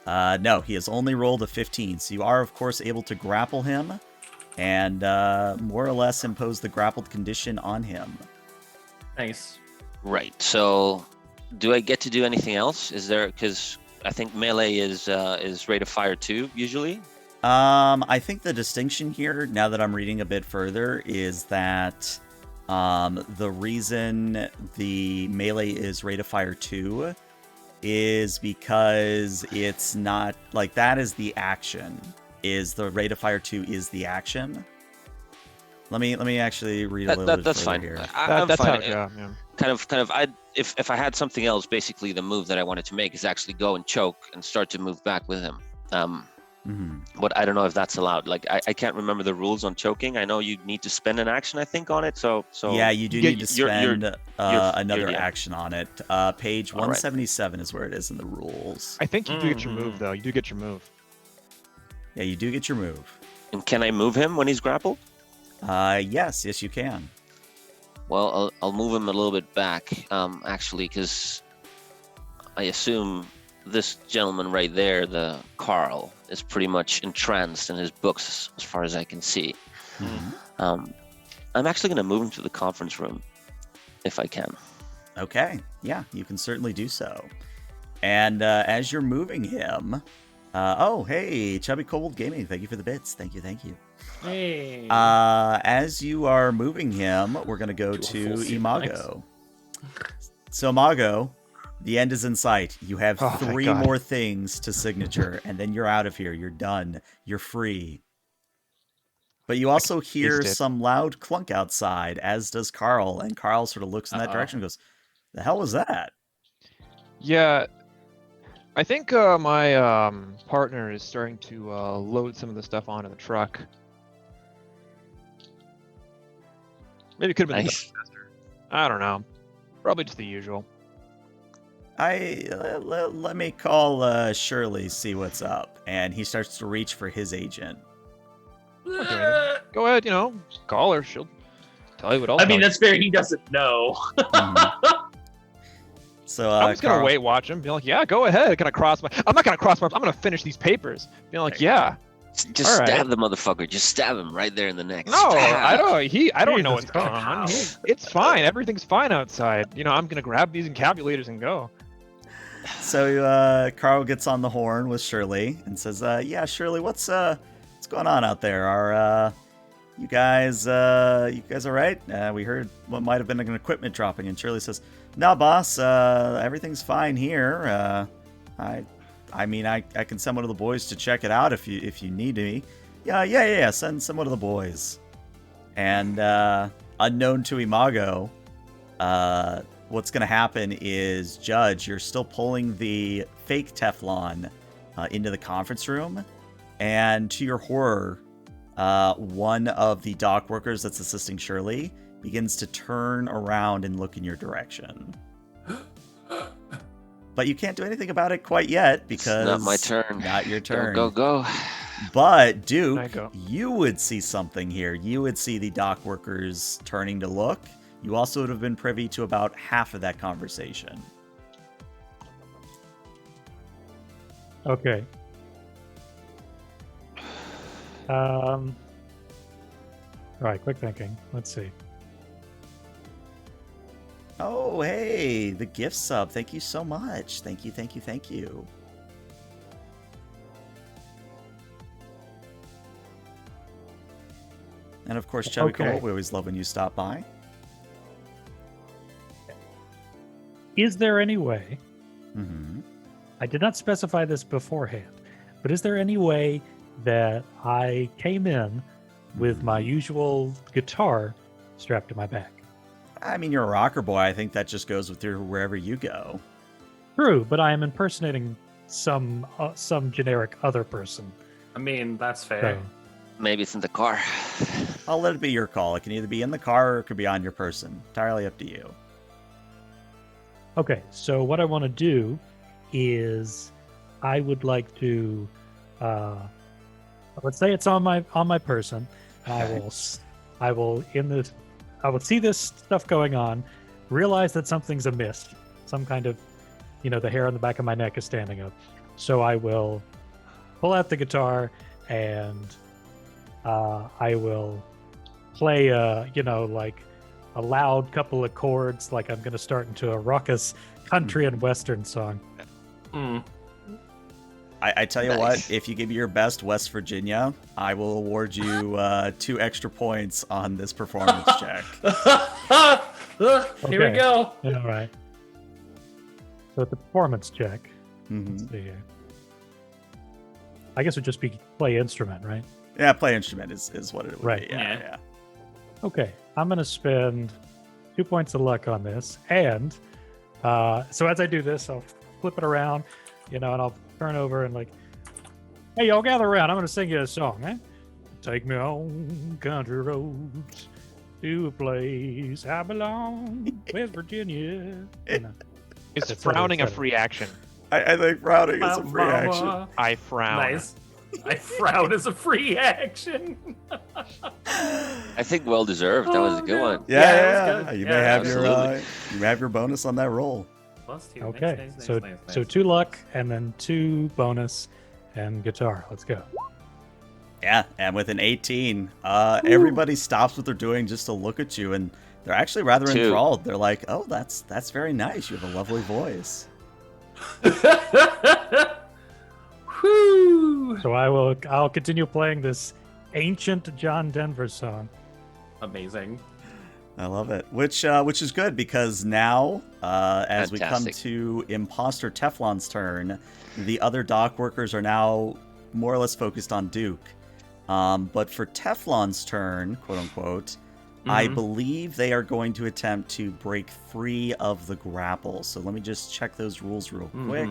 No, he has only rolled a 15, so you are, of course, able to grapple him and more or less impose the grappled condition on him. Nice. Right. So, do I get to do anything else? Is there, because I think melee is rate of fire 2 usually. I think the distinction here, now that I'm reading a bit further, is that the reason the melee is rate of fire 2 is because it's not like that is the action. Is the rate of fire 2 is the action? Let me actually read a little bit That's further fine. here. I'm That's fine. how, yeah. Kind of. If I had something else, basically the move that I wanted to make is actually go and choke and start to move back with him. But I don't know if that's allowed. Like I can't remember the rules on choking. I know you need to spend an action, I think, on it. So yeah, you do need to spend another yeah. action on it. Page 177 is where it is in the rules. I think you do get your move, though. You do get your move. Yeah, you do get your move. And can I move him when he's grappled? Yes, you can. Well, I'll move him a little bit back, actually, because I assume this gentleman right there, the Carl, is pretty much entranced in his books, as far as I can see. I'm actually going to move him to the conference room, if I can. Okay, yeah, you can certainly do so. And as you're moving him, oh, hey, Chubby Cold Gaming, thank you for the bits. Thank you. Hey. As you are moving him, we're going to go to Imago. So, Imago, the end is in sight. You have Oh, thank 3 God. more things to signature, and then you're out of here. You're done. You're free. But you also hear taste it. some loud clunk outside, as does Carl. And Carl sort of looks in that direction and goes, "The hell was that?" Yeah. I think my partner is starting to load some of the stuff onto the truck. Maybe it could have been the Nice. Duckmaster. I don't know. Probably just the usual. Let me call Shirley, see what's up. And he starts to reach for his agent. Don't do anything. Go ahead, call her. She'll tell you what else. I mean, that's fair. He doesn't know. Mhm. So I'm just gonna Carl, wait, watch him. Be like, yeah, go ahead. I'm not gonna cross my. I'm gonna finish these papers. Be like, There you yeah. Just All right. stab the motherfucker. Just stab him right there in the neck. No, I Stab. don't. I don't know Jesus what's going on. Christ. It's fine. Everything's fine outside. I'm gonna grab these encapsulators and go. So Carl gets on the horn with Shirley and says, "Yeah, Shirley, what's going on out there? Are you guys all right? We heard what might have been an equipment dropping." And Shirley says, "No, boss. Everything's fine here. I mean, I can send one of the boys to check it out if you need me. Yeah. Send one of the boys." And unknown to Imago, what's going to happen is, Judge, you're still pulling the fake Teflon into the conference room, and to your horror, one of the dock workers that's assisting Shirley begins to turn around and look in your direction. But you can't do anything about it quite yet because Not my turn. Not your turn. Go. But Duke, I go. you would see something here. You would see the dock workers turning to look. You also would have been privy to about half of that conversation. Okay. All right, quick thinking. Let's see. Oh, hey, the gift sub. Thank you so much. Thank you. And of course, Chubby Okay. Cole, we always love when you stop by. Is there any way, Mm-hmm. I did not specify this beforehand, but is there any way that I came in with my usual guitar strapped to my back? I mean, you're a rocker boy. I think that just goes with your wherever you go. True, but I am impersonating some generic other person. I mean, that's fair. So, Maybe it's in the car. I'll let it be your call. It can either be in the car or it could be on your person. Entirely up to you. okay, so what I want to do is I would like to let's say it's on my person. Okay. I will see this stuff going on, realize that something's amiss. Some kind of, the hair on the back of my neck is standing up. So I will pull out the guitar and I will play like a loud couple of chords, like I'm going to start into a raucous country and western song. Hmm. I tell you Nice. what, if you give me your best West Virginia, I will award you 2 extra points on this performance check. Here we Okay. go. All right. So it's a performance check. Mm-hmm. Let's see here. I guess it would just be play instrument, right? Yeah, play instrument is what it would Right. be. Yeah. Yeah. Okay, I'm going to spend 2 points of luck on this. And so as I do this, I'll flip it around, and I'll turn over and like, hey, y'all gather around. I'm going to sing you a song, eh? Take me on country roads to a place I belong, West Virginia. Is That's frowning a what I said. free action? I think frowning is a free action. Mama. I frown. Nice. I frown as a free action. I think well deserved. That was a good one. Yeah, Yeah, it yeah. was good. You Yeah, may have absolutely. you may have your bonus on that roll. +2. Okay, Nice. so 2 luck and then 2 bonus and guitar. Let's go. Yeah, and with an 18, everybody stops what they're doing just to look at you, and they're actually rather 2. enthralled. They're like, "Oh, that's very nice. You have a lovely voice." Whew. So I'll continue playing this ancient John Denver song. Amazing. I love it. Which is good because now, as we come Fantastic. to Imposter Teflon's turn, the other dock workers are now more or less focused on Duke. But for Teflon's turn, quote unquote, I Mhm. believe they are going to attempt to break free of the grapple. So let me just check those rules real quick.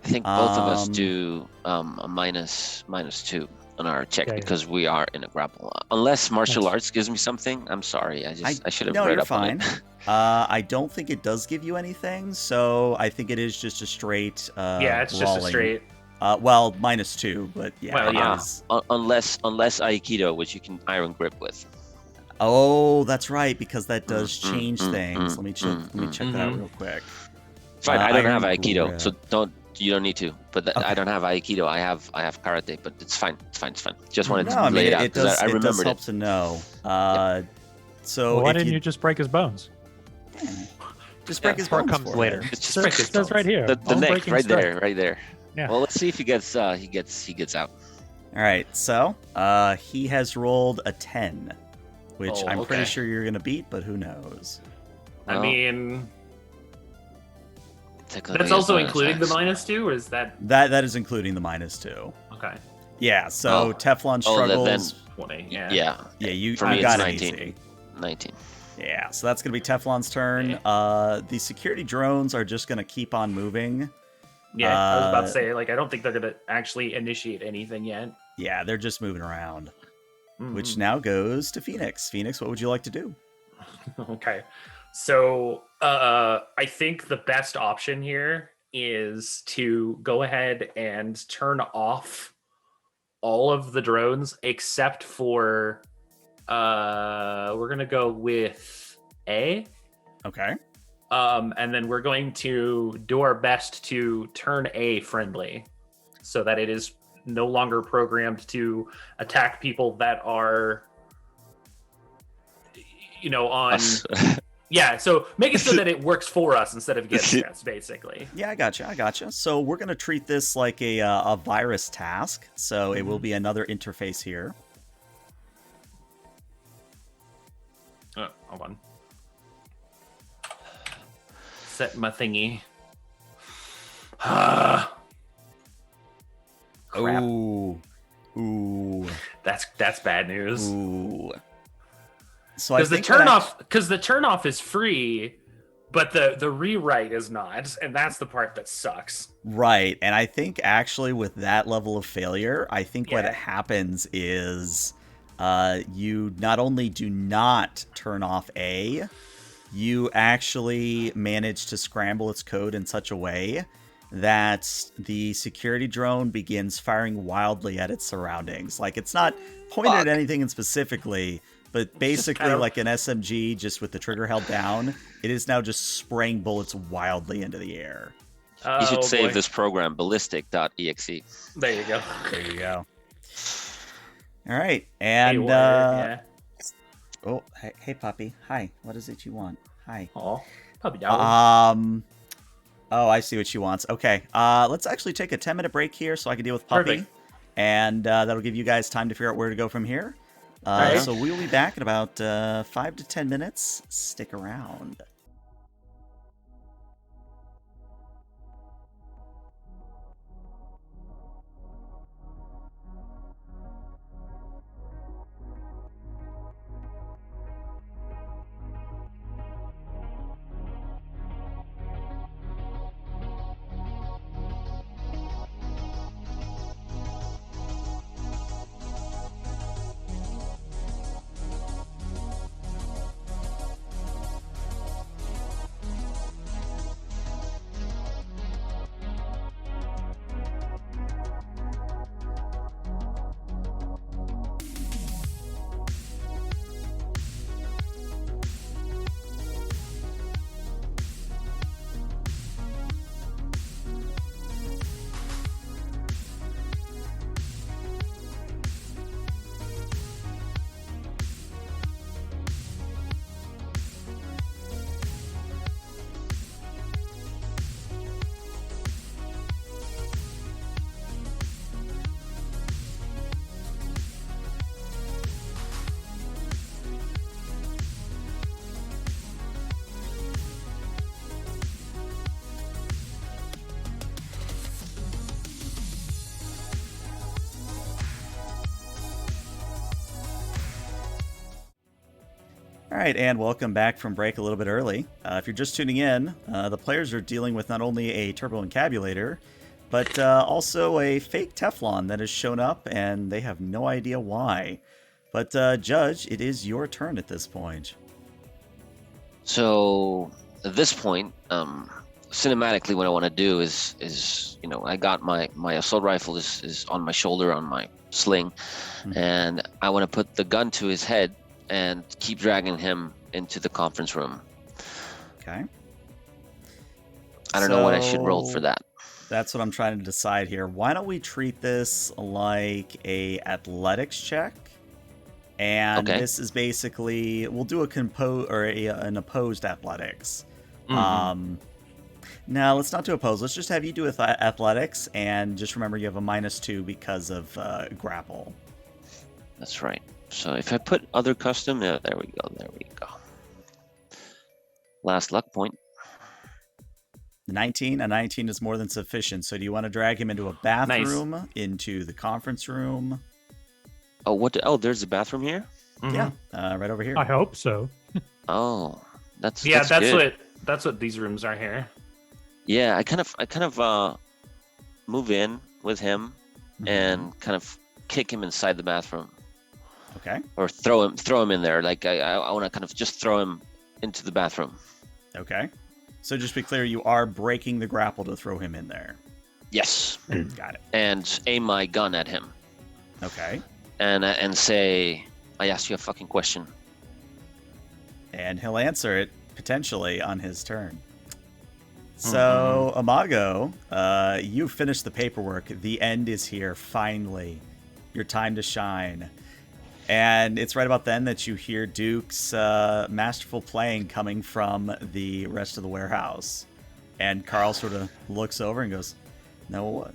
I think both of us Um, do a -2 on our check Yeah, yeah. because we are in a grapple. Unless martial Nice. arts gives me something. I'm sorry. I should have no, read you're up on fine. it. I don't think it does give you anything, so I think it is just a straight Yeah, it's just a brawling. straight. Well, -2, but yeah, Well, it yeah. is. Unless Aikido, which you can iron grip with. Oh, that's right, because that does Mm, change mm, things. mm, Let me check that out Mhm. real quick. Fine. I don't have Iron Aikido, so grip. you don't need to. But Okay. I don't have Aikido. I have karate, but it's fine. It's fine. It's fine. Just wanted No, to I mean lay it out because I it does remembered help it. to know. So Well, why if didn't you you just break his bones? just Yeah, break his part bones comes for later. you. It's just Break It his says right bones. here. the bone neck breaking right strike. there, right there. Yeah. Well, let's see if he gets out. All right, so he has rolled a 10, which Oh, I'm pretty okay. sure you're gonna beat, but who knows? I Well, mean, technically that's he has also no including the attacks. -2, or is that That is including the -2. okay? Yeah, so Oh. Teflon Oh, then struggles. 20. Yeah. yeah. Yeah, you For me, it's got it 19. easy. 19. Yeah, so that's gonna be Teflon's turn. Okay. The security drones are just gonna keep on moving. Yeah, I was about to Uh, say, like, I don't think they're gonna actually initiate anything yet. Yeah, they're just moving around. Which Mhm. now goes to Phoenix. Phoenix, what would you like to do? Okay. So I think the best option here is to go ahead and turn off all of the drones except for we're gonna go with A. Okay. And then we're going to do our best to turn A friendly so that it is no longer programmed to attack people that are on Us. yeah, so make it so that it works for us instead of against us, basically. Yeah, I gotcha. So we're gonna treat this like a virus task. So it will be another interface here. Oh, hold on. Set my thingy. Crap. Ooh. That's bad news. Ooh. So I Because the think turn off is free, but the rewrite is not, and that's the part that sucks. Right, and I think actually with that level of failure, I think what Yeah. happens is you not only do not turn off A, you actually manage to scramble its code in such a way that the security drone begins firing wildly at its surroundings. Like, it's not pointed at Fuck. anything specifically, but basically kind of- like an SMG just with the trigger held down, it is now just spraying bullets wildly into the air. You should Oh, save boy. this program, ballistic.exe. There you go. There you go. All right, and yeah. oh, hey, puppy. Hi. What is it you want? Hi. Oh, puppy dog. Oh, I see what she wants. Okay. Let's actually take a 10-minute break here so I can deal with puppy, Perfect. and that'll give you guys time to figure out where to go from here. Alright. So we'll be back in about 5 to 10 minutes. Stick around. All right, and welcome back from break a little bit early. If you're just tuning in, the players are dealing with not only a turbo encabulator, but also a fake Teflon that has shown up, and they have no idea why. But Judge, it is your turn at this point. So at this point, cinematically, what I want to do is I got my assault rifle is on my shoulder on my sling, and I want to put the gun to his head and keep dragging him into the conference room. Okay. I don't know what I should roll for that. That's what I'm trying to decide here. Why don't we treat this like a athletics check? And Okay. this is basically, we'll do an opposed athletics. Mhm. Now, let's not do opposed. Let's just have you do athletics, and just remember you have a -2 because of grapple. That's right. So if I put other custom, there we go. Last luck point. 19. A 19 is more than sufficient. So do you want to drag him into a bathroom, into the conference room? Oh, there's a bathroom here? Mhm. Yeah, right over here. I hope so. Oh, that's That's good. what these rooms are here. Yeah, I kind of move in with him and kind of kick him inside the bathroom, Okay. or throw him in there. Like I want to kind of just throw him into the bathroom. Okay. So just be clear, you are breaking the grapple to throw him in there. Yes, Got it. and aim my gun at him Okay. and say, "I asked you a fucking question." And he'll answer it potentially on his turn. So, Amago, you finished the paperwork. The end is here, finally. Your time to shine. And it's right about then that you hear Duke's masterful playing coming from the rest of the warehouse. And Carl sort of looks over and goes, "No, what?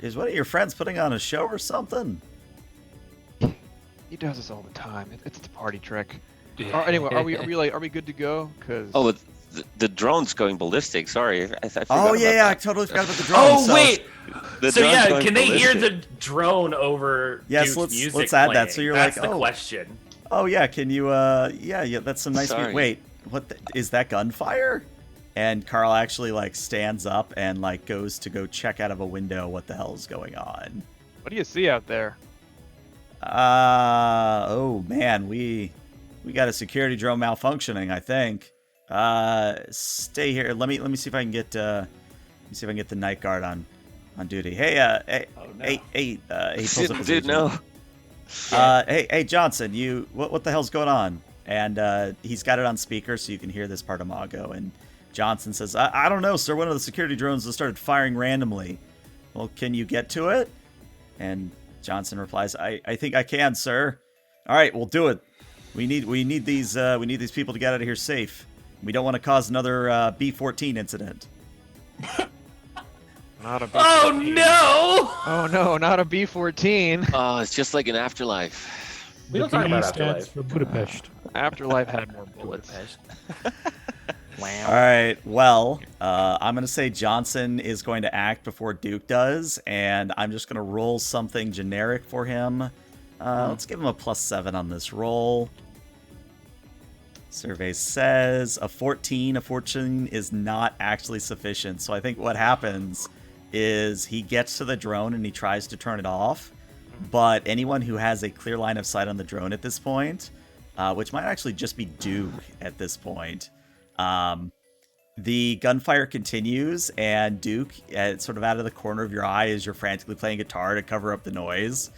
Is one of your friends putting on a show or something?" He does this all the time. It's the party trick. Anyway, are we good to go? Cause Oh, but the drone's going ballistic. Sorry, I forgot Oh, about yeah, I that. totally forgot about the drone. Oh So- wait. The So drone's yeah, going can they hear ballistic. the drone over Yes, Duke's let's- music let's add that. playing? So you're That's like, the oh. question. Oh yeah, can you? Yeah, that's some nice. Sorry. Wait, what is that gunfire? And Carl actually like stands up and like goes to go check out of a window what the hell is going on. what do you see out there? Oh man, we got a security drone malfunctioning. I think. Stay here. Let me see if I can get. Let me see if I can get the night guard on duty. Hey, Oh, no. hey, he pulls up his Dude, agent. no. Hey, Johnson, what the hell's going on? And he's got it on speaker so you can hear this part of Mago. And Johnson says, I don't know, sir. One of the security drones has started firing randomly. Well, can you get to it? And Johnson replies, I think I can, sir. All right, we'll do it. We need these people to get out of here safe. We don't want to cause another B-14 incident. Not a B-14. Oh no! Oh no, not a B-14. Oh, it's just like an afterlife. We don't The talk about B stands Afterlife. for Budapest. Afterlife had more bullets. All right. Well, I'm going to say Johnson is going to act before Duke does, and I'm just going to roll something generic for him. Let's give him a +7 on this roll. Survey says a 14. A fortune is not actually sufficient. So I think what happens is he gets to the drone and he tries to turn it off. But anyone who has a clear line of sight on the drone at this point, which might actually just be Duke at this point, the gunfire continues, and Duke, sort of out of the corner of your eye as you're frantically playing guitar to cover up the noise,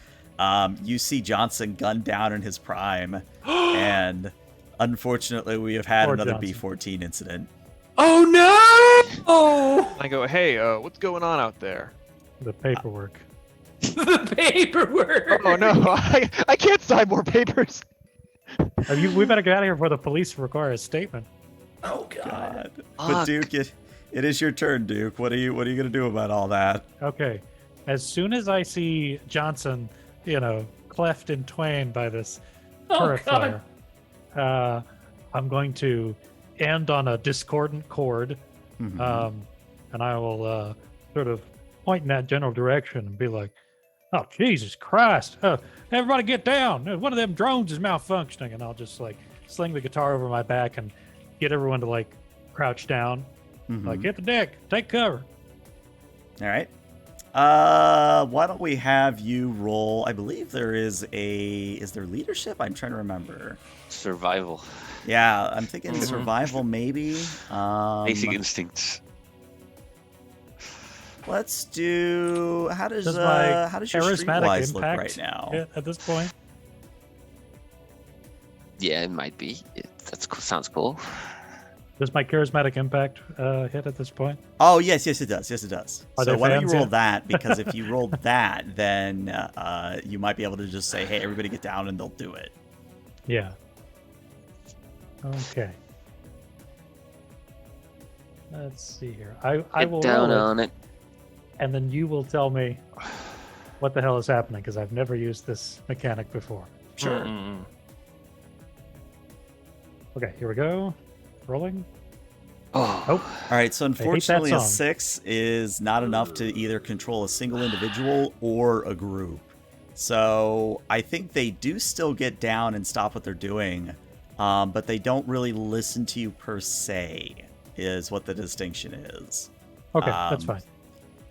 you see Johnson gunned down in his prime, and unfortunately we have had Poor another Johnson. B-14 incident. Oh no! Oh, I go, hey, what's going on out there? The paperwork. the paperwork. Oh no, I can't sign more papers. We better get out of here before the police require a statement. Oh god. God. But Fuck. Duke, it is your turn, Duke. What are you gonna do about all that? Okay. As soon as I see Johnson, cleft in twain by this Oh turret god. fire, I'm going to end on a discordant chord, Mhm. and I will sort of point in that general direction and be like, "Oh Jesus Christ! Everybody get down! One of them drones is malfunctioning!" And I'll just like sling the guitar over my back and get everyone to like crouch down, Mhm. like hit the deck, take cover. All right. Why don't we have you roll? I believe there is there leadership? I'm trying to remember. Survival. Yeah, I'm thinking Mhm. survival maybe. Basic instincts. Let's do. How does my how does your charismatic streetwise look impact right now? hit at this point? Yeah, it might be. Sounds cool. Does my charismatic impact hit at this point? Oh yes, it does. Yes, it does. Are So there why don't you fans roll yet? that? Because if you roll that, then you might be able to just say, "Hey, everybody, get down," and they'll do it. Yeah. Okay. Let's see here. I Get will down roll on it. and then you will tell me what the hell is happening, because I've never used this mechanic before. Sure. Mm-mm. Okay, here we go. Rolling. Oh, All right. So unfortunately, a song. 6 is not enough to either control a single individual or a group. So I think they do still get down and stop what they're doing, but they don't really listen to you per se. Is what the distinction is. Okay, that's fine.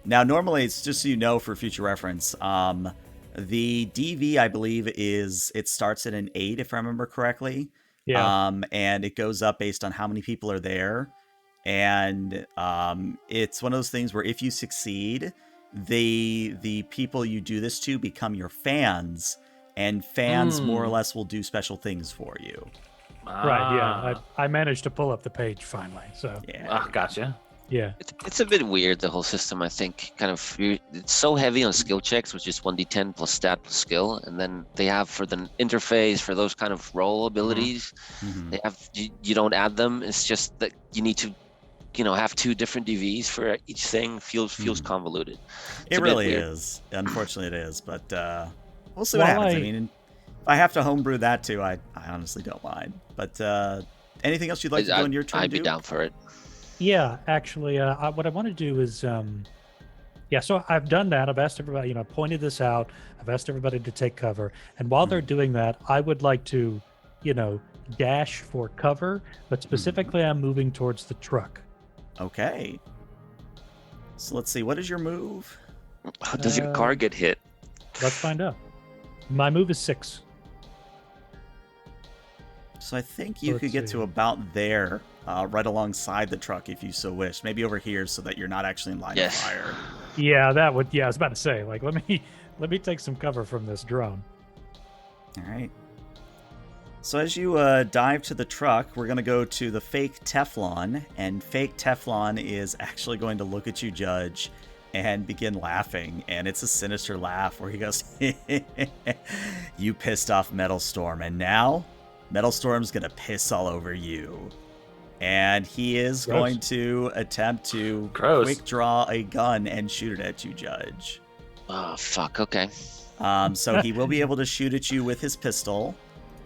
Now, normally, it's just so you know for future reference. The DV, I believe, it starts at an 8, if I remember correctly. Yeah. And it goes up based on how many people are there. And it's one of those things where if you succeed, the people you do this to become your fans, and fans more or less will do special things for you. Right, yeah. I managed to pull up the page finally, so Yeah. Ah, gotcha. yeah. it's a bit weird, the whole system. I think it's so heavy on skill checks, which is 1d10 plus stat plus skill, and then they have for the interface for those kind of role abilities. Mhm. They have you don't add them. It's just that you need to, have 2 different DVs for each thing. Feels convoluted. It a bit really weird. is. Unfortunately, it is. But we'll see what While happens. I I- mean, if I have to homebrew that too, I honestly don't mind. But anything else you'd like to do in your turn, I'd be Duke? down for it. Yeah, actually, what I want to do is, so I've done that. I've asked everybody, pointed this out. I've asked everybody to take cover. And while they're doing that, I would like to, dash for cover, but specifically I'm moving towards the truck. Okay. So let's see. What is your move? Does your car get hit? Let's find out. My move is 6. So I think you Let's could get see. to about there, right alongside the truck if you so wish. Maybe over here so that you're not actually in line Yes. of fire. Yeah, that would. Yeah, I was about to say, like, let me take some cover from this drone. All right. So as you dive to the truck, we're going to go to the fake Teflon, and fake Teflon is actually going to look at you, Judge, and begin laughing, and it's a sinister laugh where he goes, "You pissed off Metal Storm, and now Metal Storm's going to piss all over you." And he is Gross. going to attempt to Gross. quick draw a gun and shoot it at you, Judge. Oh fuck. Okay. So he will be able to shoot at you with his pistol.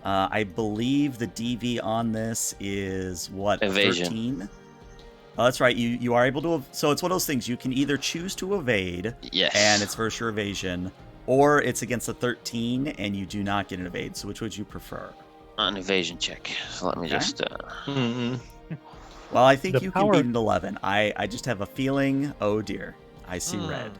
I believe the DV on this is what? Evasion. 13? Oh, that's right. You are able to. So it's one of those things. You can either choose to evade, Yes. and it's versus your evasion, or it's against a 13 and you do not get an evade. So which would you prefer? An evasion check. So let me Okay. just. Well, I think The you power- can beat an 11. I just have a feeling. Oh dear, I see red.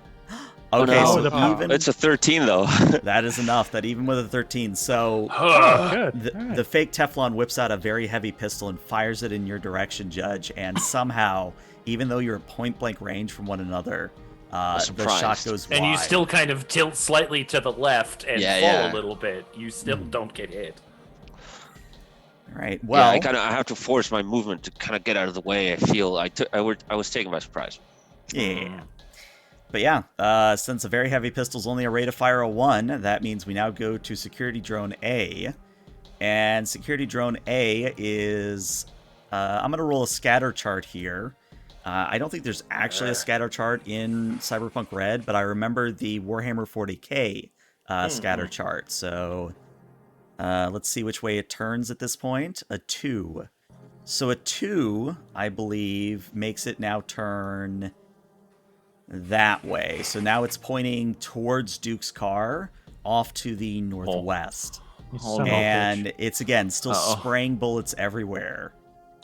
Oh, Okay, no. so the even It's a 13 though. that is enough. That even with a 13, so Good. The, All right. the fake Teflon whips out a very heavy pistol and fires it in your direction, Judge. And somehow, even though you're at point blank range from one another, the surprised. shot goes wide. And you still kind of tilt slightly to the left and Yeah, fall yeah. a little bit. You still don't get hit. All right. Yeah, Well, I have to force my movement to kind of get out of the way. I feel I was taken by surprise. yeah. But yeah, since a very heavy pistol's only a rate of fire of 1, that means we now go to Security Drone A. And Security Drone A is... I'm going to roll a scatter chart here. I don't think there's actually a scatter chart in Cyberpunk Red, but I remember the Warhammer 40k scatter chart. So let's see which way it turns at this point. A 2. So a 2, I believe, makes it now turn that way. So now it's pointing towards Duke's car off to the northwest. You son of a And bitch. it's, again, still spraying bullets everywhere.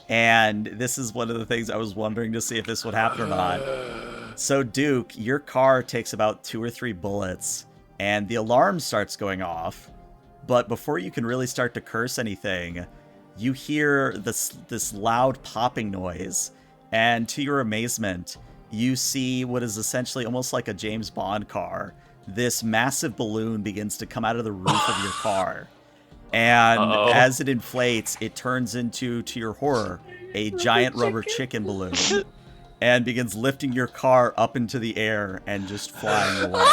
And this is one of the things I was wondering to see if this would happen or not. So, Duke, your car takes about 2 or 3 bullets, and the alarm starts going off. But before you can really start to curse anything, you hear this loud popping noise, and to your amazement, you see what is essentially almost like a James Bond car. This massive balloon begins to come out of the roof of your car. And Uh-oh. as it inflates, it turns into, to your horror, a giant rubber chicken balloon and begins lifting your car up into the air and just flying away.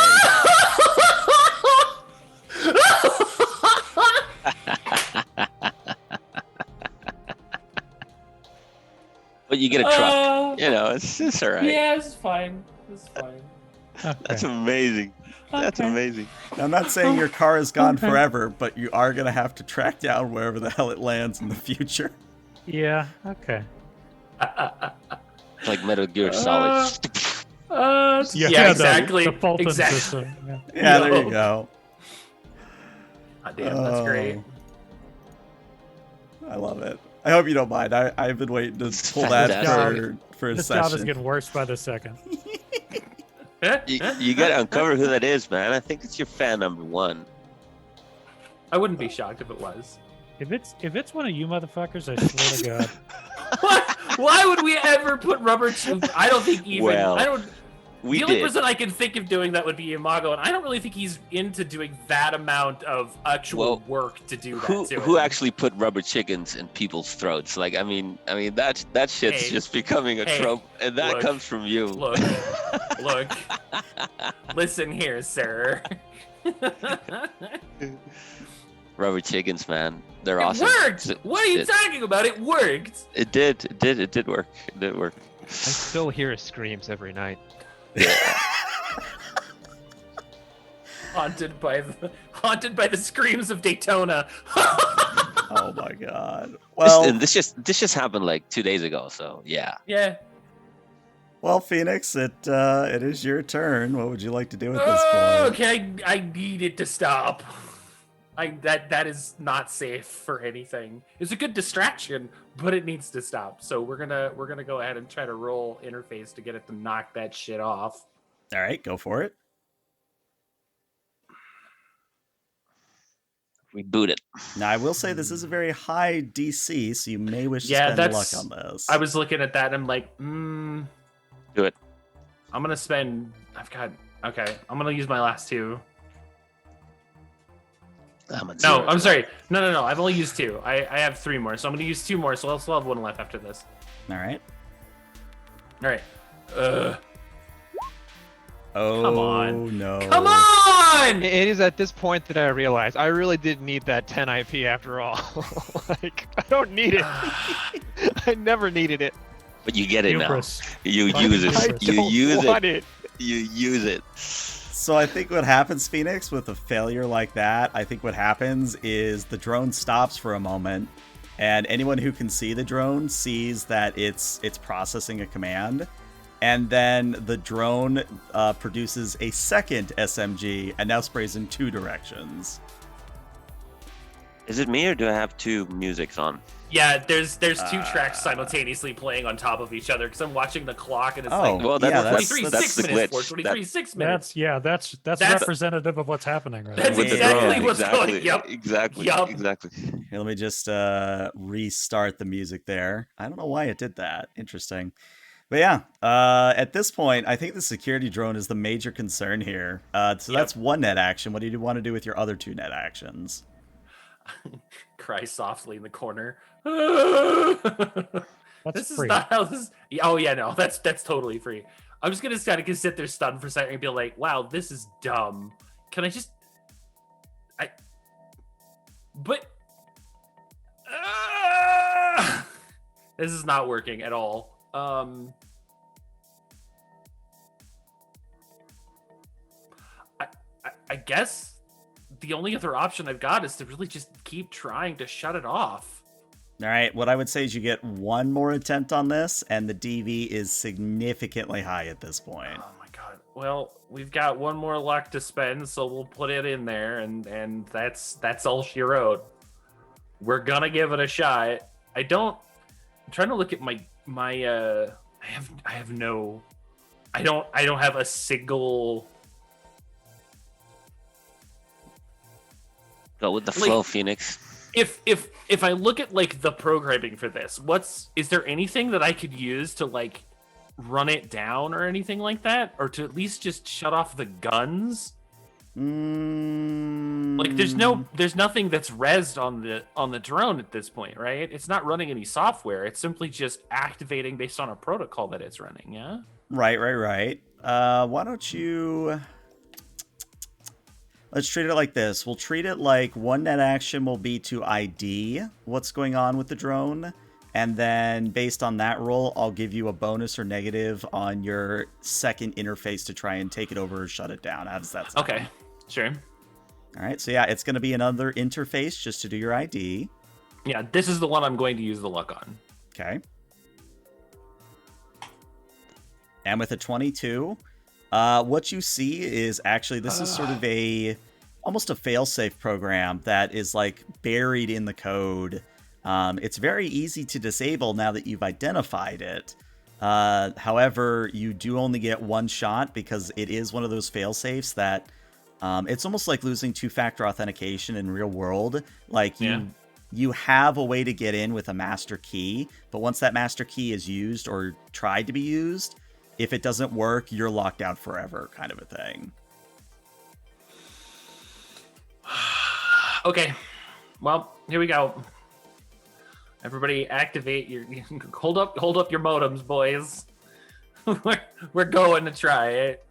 But you get a truck. You know, it's all right. Yeah, it's fine. It's fine. Okay. That's amazing. That's Okay. amazing. Now, I'm not saying your car is gone Okay. forever, but you are going to have to track down wherever the hell it lands in the future. Yeah. Okay. It's like Metal Gear Solid. Yeah, exactly. The Fulton Exactly. system. Yeah. Yeah, there No. you go. God damn, that's great. I love it. I hope you don't mind. I've been waiting to It's pull that fantastic. for a This job is session. getting worse by the second. You got to uncover who that is, man. I think it's your fan number 1. I wouldn't be shocked if it was. If it's one of you motherfuckers, I swear to God. What? Why would we ever put rubber tube? I don't think even. Well, I don't. We the only did. person I can think of doing that would be Imago, and I don't really think he's into doing that amount of actual work to do that. Who actually put rubber chickens in people's throats? Like, I mean that shit's Hey. just becoming a Hey. trope, and that Look. comes from you. Look, look. Listen here, sir. Rubber chickens, man. They're It awesome. worked. What are you It- talking about? It worked. It did work. It did work. I still hear screams every night. Haunted by the screams of Daytona. Oh my god. Well, This just happened like 2 days ago. So yeah. Yeah. well, Phoenix, it is your turn. What would you like to do at this Oh, point? okay, I need it to stop. That is not safe for anything. It's a good distraction, but it needs to stop. So we're gonna go ahead and try to roll interface to get it to knock that shit off. All right, go for it. Reboot it. Now, I will say this is a very high DC, so you may wish to Yeah, spend luck that's- on this. I was looking at that and I'm like, Do it. I'm gonna spend. Okay, I'm gonna use my last 2. I'm at No, zero. I'm sorry. No. I've only used 2. I have 3 more, so I'm gonna use 2 more. So I'll still have 1 left after this. All right. All right. Oh, Come on. no. Come on! It is at this point that I realize I really did need that 10 IP after all. Like, I don't need it. I never needed it. But you get it now. Hubris. You Fucking use hubris. it. You don't use want it. You use it. So I think what happens, Phoenix, with a failure like that, I think what happens is the drone stops for a moment, and anyone who can see the drone sees that it's processing a command, and then the drone produces a second SMG and now sprays in 2 directions. Is it me or do I have 2 musics on? Yeah, there's 2 tracks simultaneously playing on top of each other because I'm watching the clock and it's Oh, like Well, yeah, that's 23 that's 6 the minutes, glitch. 423 6 minutes. That's That's- representative of what's happening right That's now. With the exactly drone, what's exactly, going- Yup. Exactly. Yup. Exactly. Here, let me just restart the music there. I don't know why it did that. Interesting. But yeah, at this point, I think the security drone is the major concern here. So Yep. that's 1 net action. What do you want to do with your other 2 net actions? Cry softly in the corner. That's This is free. not how this. Oh yeah, no, that's totally free. I'm just gonna kind of sit there stunned for a second and be like, "Wow, this is dumb." Can I just? But this is not working at all. I guess the only other option I've got is to really just keep trying to shut it off. All right, what I would say is you get 1 more attempt on this, and the DV is significantly high at this point. Oh my god. Well, we've got 1 more luck to spend, so we'll put it in there, and that's all she wrote. We're gonna give it a shot. I'm trying to look at my I have no I don't have a single. Go with the Like, flow, Phoenix. If I look at like the programming for this, is there anything that I could use to like run it down or anything like that, or to at least just shut off the guns? Like there's nothing that's rezzed on the drone at this point, right? It's not running any software. It's simply just activating based on a protocol that it's running. Yeah. Right. Why don't you... Let's treat it like this. We'll treat it like one net action will be to ID what's going on with the drone. And then based on that roll, I'll give you a bonus or negative on your second interface to try and take it over or shut it down. How does that sound? Okay. Sure. All right. So yeah, it's going to be another interface just to do your ID. Yeah, this is the one I'm going to use the luck on. Okay. And with a 22, what you see is actually this is sort of almost a failsafe program that is like buried in the code. It's very easy to disable now that you've identified it. However, you do only get one shot because it is one of those failsafes that it's almost like losing two-factor authentication in real world. Like you have a way to get in with a master key, but once that master key is used or tried to be used, if it doesn't work, you're locked out forever, kind of a thing. Okay. Well, here we go. Everybody activate your hold up your modems, boys. we're going to try it.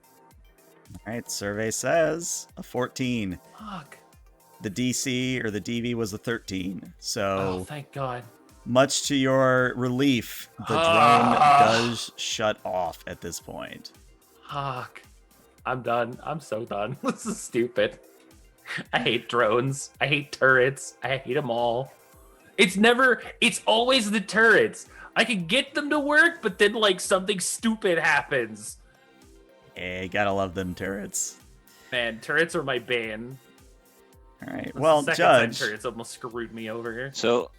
All right, survey says a 14. Fuck. The DC or the DV was a 13. So Oh, thank God. much to your relief, the drone does shut off at this point. Fuck. I'm done. I'm so done. This is stupid. I hate drones. I hate turrets. I hate them all. It's always the turrets. I can get them to work, but then like something stupid happens. Hey, gotta love them turrets. Man, turrets are my bane. All right, That's well, the second time Judge. turrets almost screwed me over. So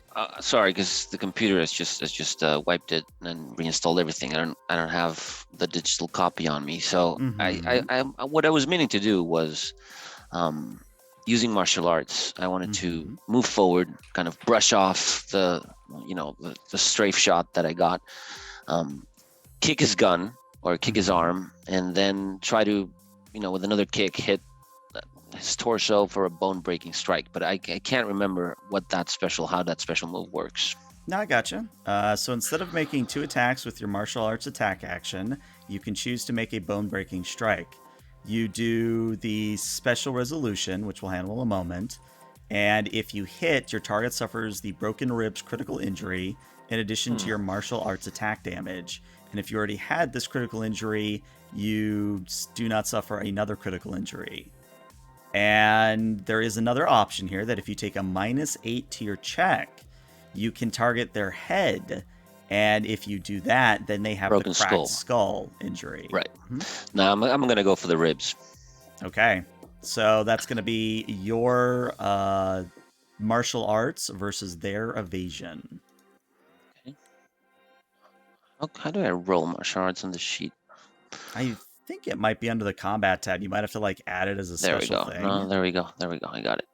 sorry, because the computer has just wiped it and reinstalled everything. I don't have the digital copy on me. So I what I was meaning to do was using martial arts. I wanted to move forward, kind of brush off the strafe shot that I got, kick his gun or kick his arm, and then try to, with another kick, hit his torso for a bone-breaking strike. But I can't remember how that special move works. No, I gotcha. So instead of making 2 attacks with your martial arts attack action, you can choose to make a bone-breaking strike. You do the special resolution, which we'll handle in a moment, and if you hit, your target suffers the broken ribs critical injury in addition to your martial arts attack damage. And if you already had this critical injury, you do not suffer another critical injury. And there is another option here that if you take a -8 to your check, you can target their head. And if you do that, then they have Broken the cracked skull injury. Right. Now I'm going to go for the ribs. Okay. So that's going to be your martial arts versus their evasion. Okay. How do I roll martial arts on the sheet? I think it might be under the combat tab. You might have to like add it as a There we special go. thing. No, there we go. I got it.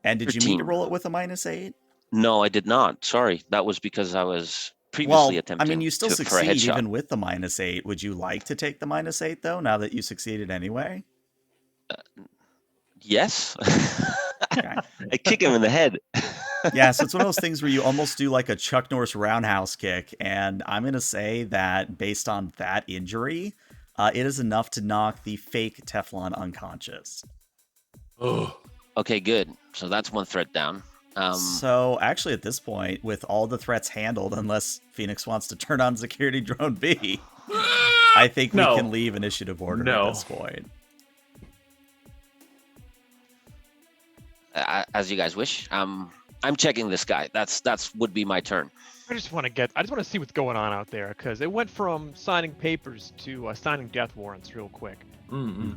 And did you 13. mean to roll it with a -8? No, I did not. Sorry. That was because I was previously attempting I mean, you still for a succeed headshot. even with the -8. Would you like to take the -8 though, now that you succeeded anyway? Yes. Okay. I kick him in the head. Yeah, so it's one of those things where you almost do like a Chuck Norris roundhouse kick, and I'm going to say that based on that injury, it is enough to knock the fake Teflon unconscious. Oh. Okay, good. So that's one threat down. So actually at this point, with all the threats handled, unless Phoenix wants to turn on security drone B, I think we can leave initiative order at this point. As you guys wish. I'm checking this guy. That's would be my turn. I just want to see what's going on out there, because it went from signing papers to signing death warrants real quick. Mm-hmm.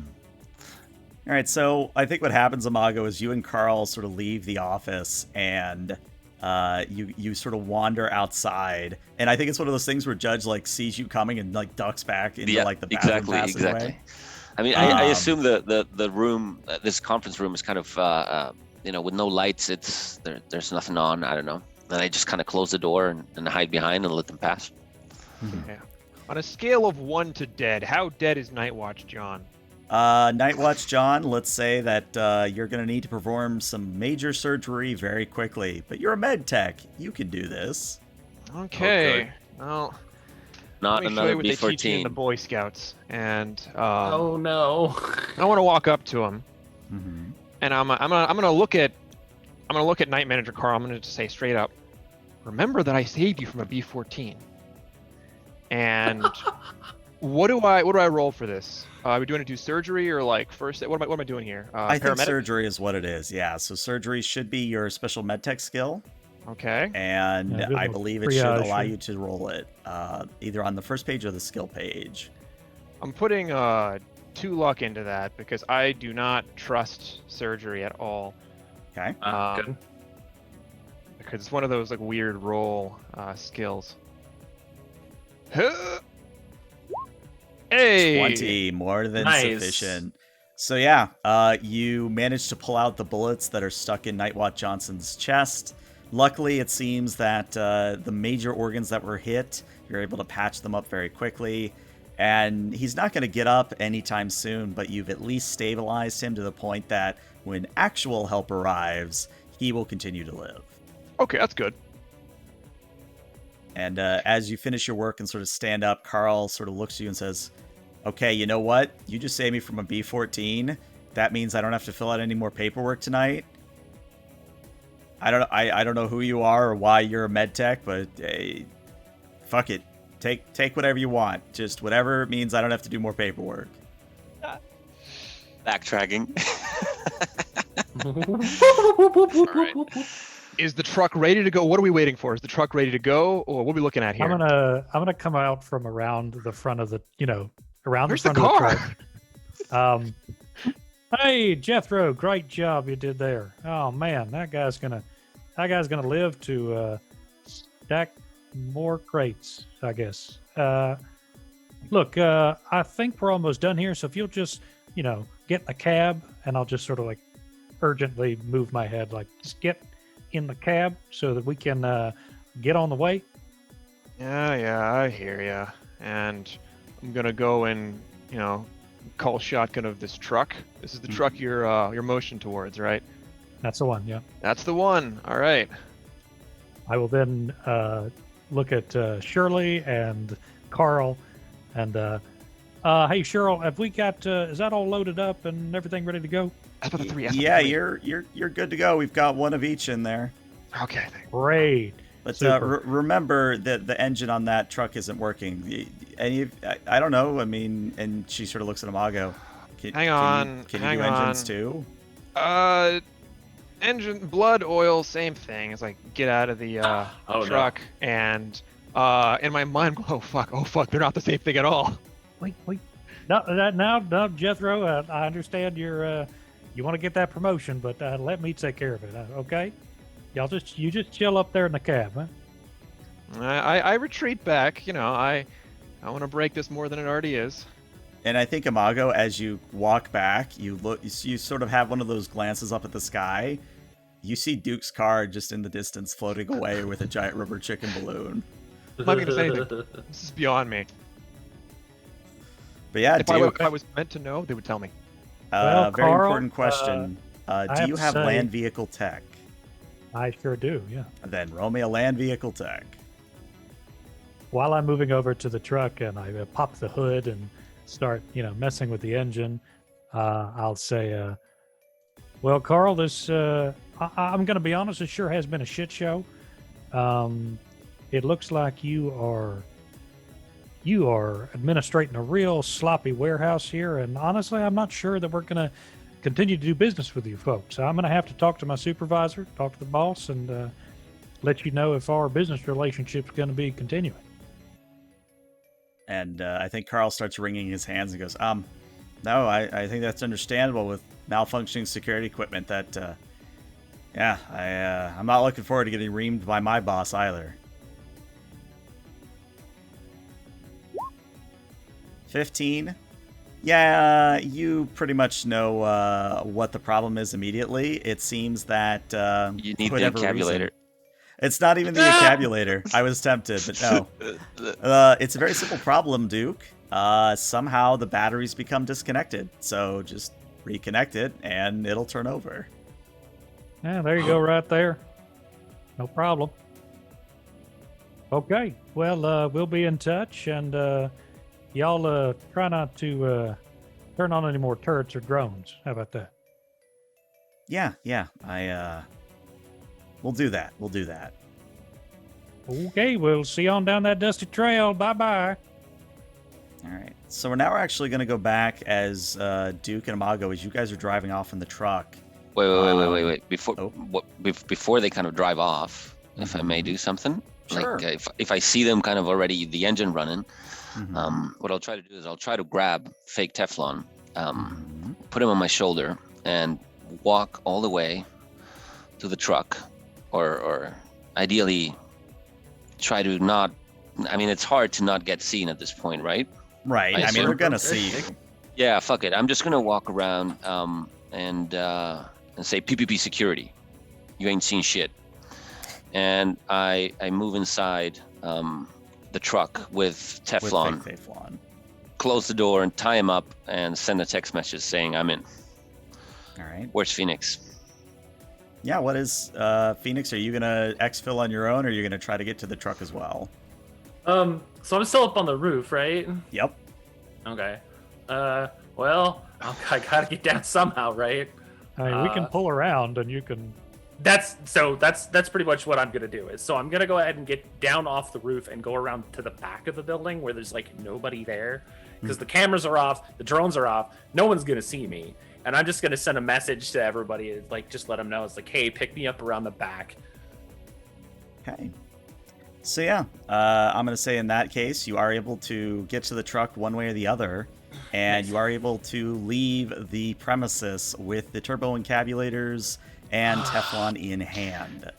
All right, so I think what happens, Amago, is you and Carl sort of leave the office, and you sort of wander outside, and I think it's one of those things where Judge like sees you coming and like ducks back into Yeah, like the bathroom exactly. passageway. I mean, I Um, assume the room, this conference room, is kind of with no lights. There's nothing on. I don't know. Then I just kind of close the door and hide behind and let them pass. Yeah. On a scale of 1 to dead, how dead is Nightwatch John? Nightwatch John, let's say that you're going to need to perform some major surgery very quickly, but you're a med tech. You can do this. Okay. Well, Not let me show another you what they teach you in the B-14. Boy Scouts. And Oh no. I want to walk up to him, Mm-hmm. and I'm gonna look at Night Manager Carl. I'm gonna just say straight up, remember that I saved you from a B-14. And what do I roll for this? Are we doing to do surgery or like first? What am I doing here? I think Paramedic? surgery is what it is. Yeah, so surgery should be your special medtech skill, Okay. and Yeah, good I one. believe it should allow Triage. you to roll it either on the first page or the skill page. I'm putting 2 luck into that because I do not trust surgery at all. Okay. Good. Because it's one of those like weird roll skills. Hey. 20, more than Nice. sufficient. So yeah, you managed to pull out the bullets that are stuck in Nightwatch Johnson's chest. Luckily, it seems that the major organs that were hit, you're able to patch them up very quickly. And he's not going to get up anytime soon, but you've at least stabilized him to the point that when actual help arrives, he will continue to live. Okay, that's good. And as you finish your work and sort of stand up, Carl sort of looks at you and says, okay, you know what? You just saved me from a B-14. That means I don't have to fill out any more paperwork tonight. I don't know who you are or why you're a med tech, but fuck it. Take whatever you want. Just whatever means I don't have to do more paperwork. Backtracking. All right. Is the truck ready to go? What are we waiting for? Is the truck ready to go, or what are we looking at here? I'm gonna come out from around the front of the around Where's the the front car? of the truck. Hey Jethro, great job you did there. Oh man, that guy's gonna live to stack more crates, I guess. Look, I think we're almost done here, so if you'll just get in the cab, and I'll just sort of like urgently move my head, like just get in the cab so that we can get on the way. Yeah, I hear ya. And I'm gonna go and call shotgun of this truck. This is the truck you're motioned towards, right? That's the one. Yeah. That's the one. All right. I will then look at Shirley and Carl, and hey, Cheryl, have we got? Is that all loaded up and everything ready to go? That's about the 3. Yeah, you're good to go. We've got one of each in there. Okay. Great. But Super. remember that the engine on that truck isn't working. I don't know. I mean, and she sort of looks at Imago. Hang on. Can you do engines too? Engine, blood, oil, same thing. It's like get out of the Oh, truck, and in my mind, oh fuck, they're not the same thing at all. Wait. No, Jethro. I understand you want to get that promotion, but let me take care of it. Okay? You just chill up there in the cab, huh? I retreat back. I want to break this more than it already is. And I think Imago, as you walk back, you sort of have one of those glances up at the sky. You see Duke's car just in the distance floating away with a giant rubber chicken balloon. I'm not gonna say anything. This is beyond me. But yeah, If Duke, I was meant to know, they would tell me. Well, very Carl, important question. I Do have you to have say- land vehicle tech? I sure do. Yeah. Then roll me a land vehicle tech. While I'm moving over to the truck and I pop the hood and start, messing with the engine, I'll say, well, Carl, this, I'm going to be honest, it sure has been a shit show. It looks like you are administrating a real sloppy warehouse here. And honestly, I'm not sure that we're going to continue to do business with you folks. I'm going to have to talk to my supervisor, talk to the boss, and let you know if our business relationship's going to be continuing. And I think Carl starts wringing his hands and goes, no, I think that's understandable with malfunctioning security equipment. That Yeah, I'm not looking forward to getting reamed by my boss either. 15. Yeah, you pretty much know what the problem is immediately. It seems that You for need the whatever encabulator. reason, it's not even the encabulator. I was tempted, but no. It's a very simple problem, Duke. Somehow the batteries become disconnected, so just reconnect it and it'll turn over. Yeah, there you go, right there. No problem. Okay, well, we'll be in touch, and y'all try not to turn on any more turrets or drones. How about that? Yeah, we'll do that. Okay, we'll see you on down that dusty trail. Bye-bye. All right. So we're now actually going to go back as Duke and Imago as you guys are driving off in the truck. Wait. Before Oh. before they kind of drive off, if I may do something, Sure. like if I see them kind of already the engine running, Mhm. what I'll try to do is I'll try to grab fake Teflon, Mhm. put him on my shoulder, and walk all the way to the truck, or ideally try to not. I mean, it's hard to not get seen at this point, right? Right. I I mean, assume. they're going to see you. Yeah, fuck it. I'm just gonna walk around and say PPP security. You ain't seen shit. And I move inside the truck with Teflon, With fake Teflon. close the door and tie him up and send a text message saying I'm in. All right. Where's Phoenix? Yeah, what is Phoenix? Are you going to exfil on your own or are you going to try to get to the truck as well? So I'm still up on the roof, right? Yep. Okay. Well, I gotta get down somehow, right? I mean, we can pull around, and you can... That's pretty much what I'm gonna do. So I'm gonna go ahead and get down off the roof and go around to the back of the building where there's like nobody there, because the cameras are off, the drones are off, no one's gonna see me, and I'm just gonna send a message to everybody, like just let them know it's like, hey, pick me up around the back. Okay. So yeah, I'm going to say in that case, you are able to get to the truck one way or the other, and Nice. you are able to leave the premises with the turbo encabulators and Teflon in hand.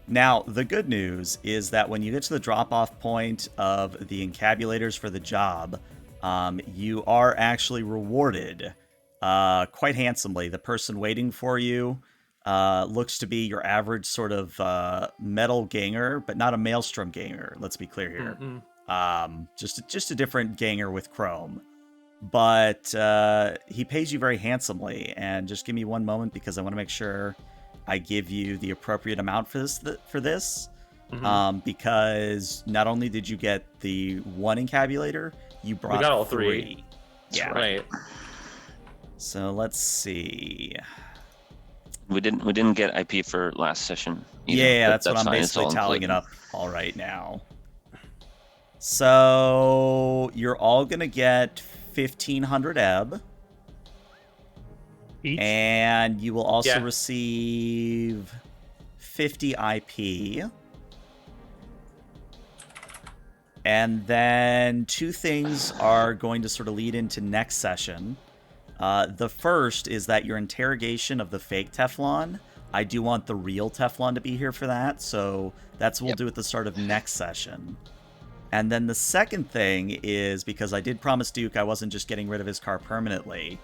Now, the good news is that when you get to the drop-off point of the encabulators for the job, you are actually rewarded quite handsomely. The person waiting for you looks to be your average sort of metal ganger, but not a maelstrom ganger. Let's be clear here. Just a different ganger with chrome. But he pays you very handsomely. And just give me one moment because I want to make sure I give you the appropriate amount for this. Because not only did you get the one encabulator, you brought got all three. Yeah. Right. So let's see. We didn't get IP for last session either, Yeah, but that's what I'm fine. It's basically all tallying it included. up all right now. So you're all gonna get 1,500 ebb, Each? and you will also Yeah. receive 50 IP. And then two things are going to sort of lead into next session. The first is that your interrogation of the fake Teflon, I do want the real Teflon to be here for that, so that's what we'll do at the start of next session. And then the second thing is, because I did promise Duke I wasn't just getting rid of his car permanently,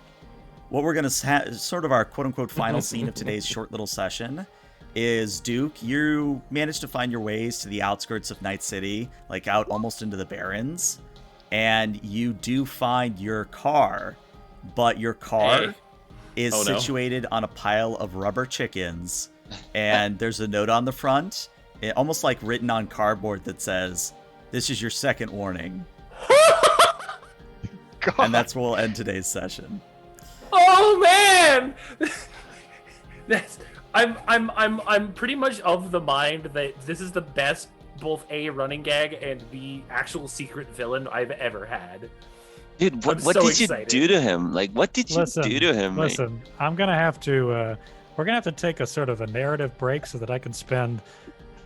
what we're going to sort of our quote-unquote final scene of today's short little session is, Duke, you managed to find your ways to the outskirts of Night City, like out almost into the Barrens, and you do find your car, but your car is Oh, no. situated on a pile of rubber chickens, and there's a note on the front, almost like written on cardboard, that says, "This is your second warning." God. And that's where we'll end today's session. Oh man! I'm pretty much of the mind that this is the best both A, running gag and B, actual secret villain I've ever had. Dude, what so did excited. you do to him? Like, what did you do to him, mate? Listen, I'm gonna have to. We're gonna have to take a sort of a narrative break so that I can spend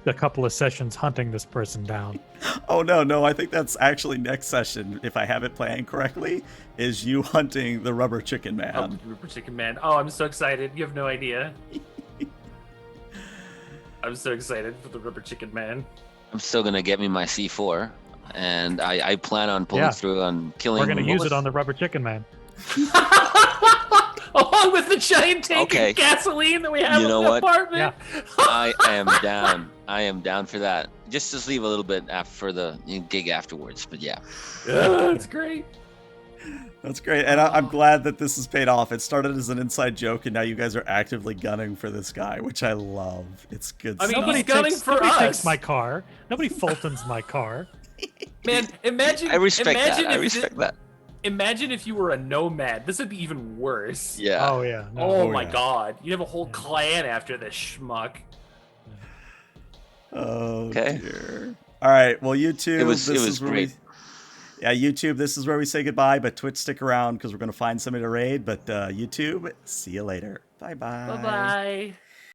a couple of sessions hunting this person down. Oh, no, I think that's actually next session, if I have it planned correctly, is you hunting the rubber chicken man. Oh, Rupert Chicken Man. Oh, I'm so excited. You have no idea. I'm so excited for the Rubber Chicken Man. I'm still gonna get me my C4, and I plan on pulling through on killing. We're going to what use was- it on the Rubber Chicken Man. Along with the giant tank Okay. of gasoline that we have You in know the what? apartment. I am down. I am down for that. Just leave a little bit for the gig afterwards. But yeah. That's great. That's great, and I'm glad that this has paid off. It started as an inside joke, and now you guys are actively gunning for this guy, which I love. It's good I mean, stuff. he's gunning for nobody us. takes my car. Nobody Fultons my car. Man, imagine. I respect imagine that. I if respect that. Imagine if you were a nomad. This would be even worse. Yeah. Oh, yeah. No. Oh, Oh, my yeah. God. You'd have a whole clan after this schmuck. Oh Okay. dear. All right. Well, YouTube. It was this is where great. Yeah, YouTube. This is where we say goodbye. But Twitch, stick around because we're gonna find somebody to raid. But YouTube, see you later. Bye bye. Bye bye.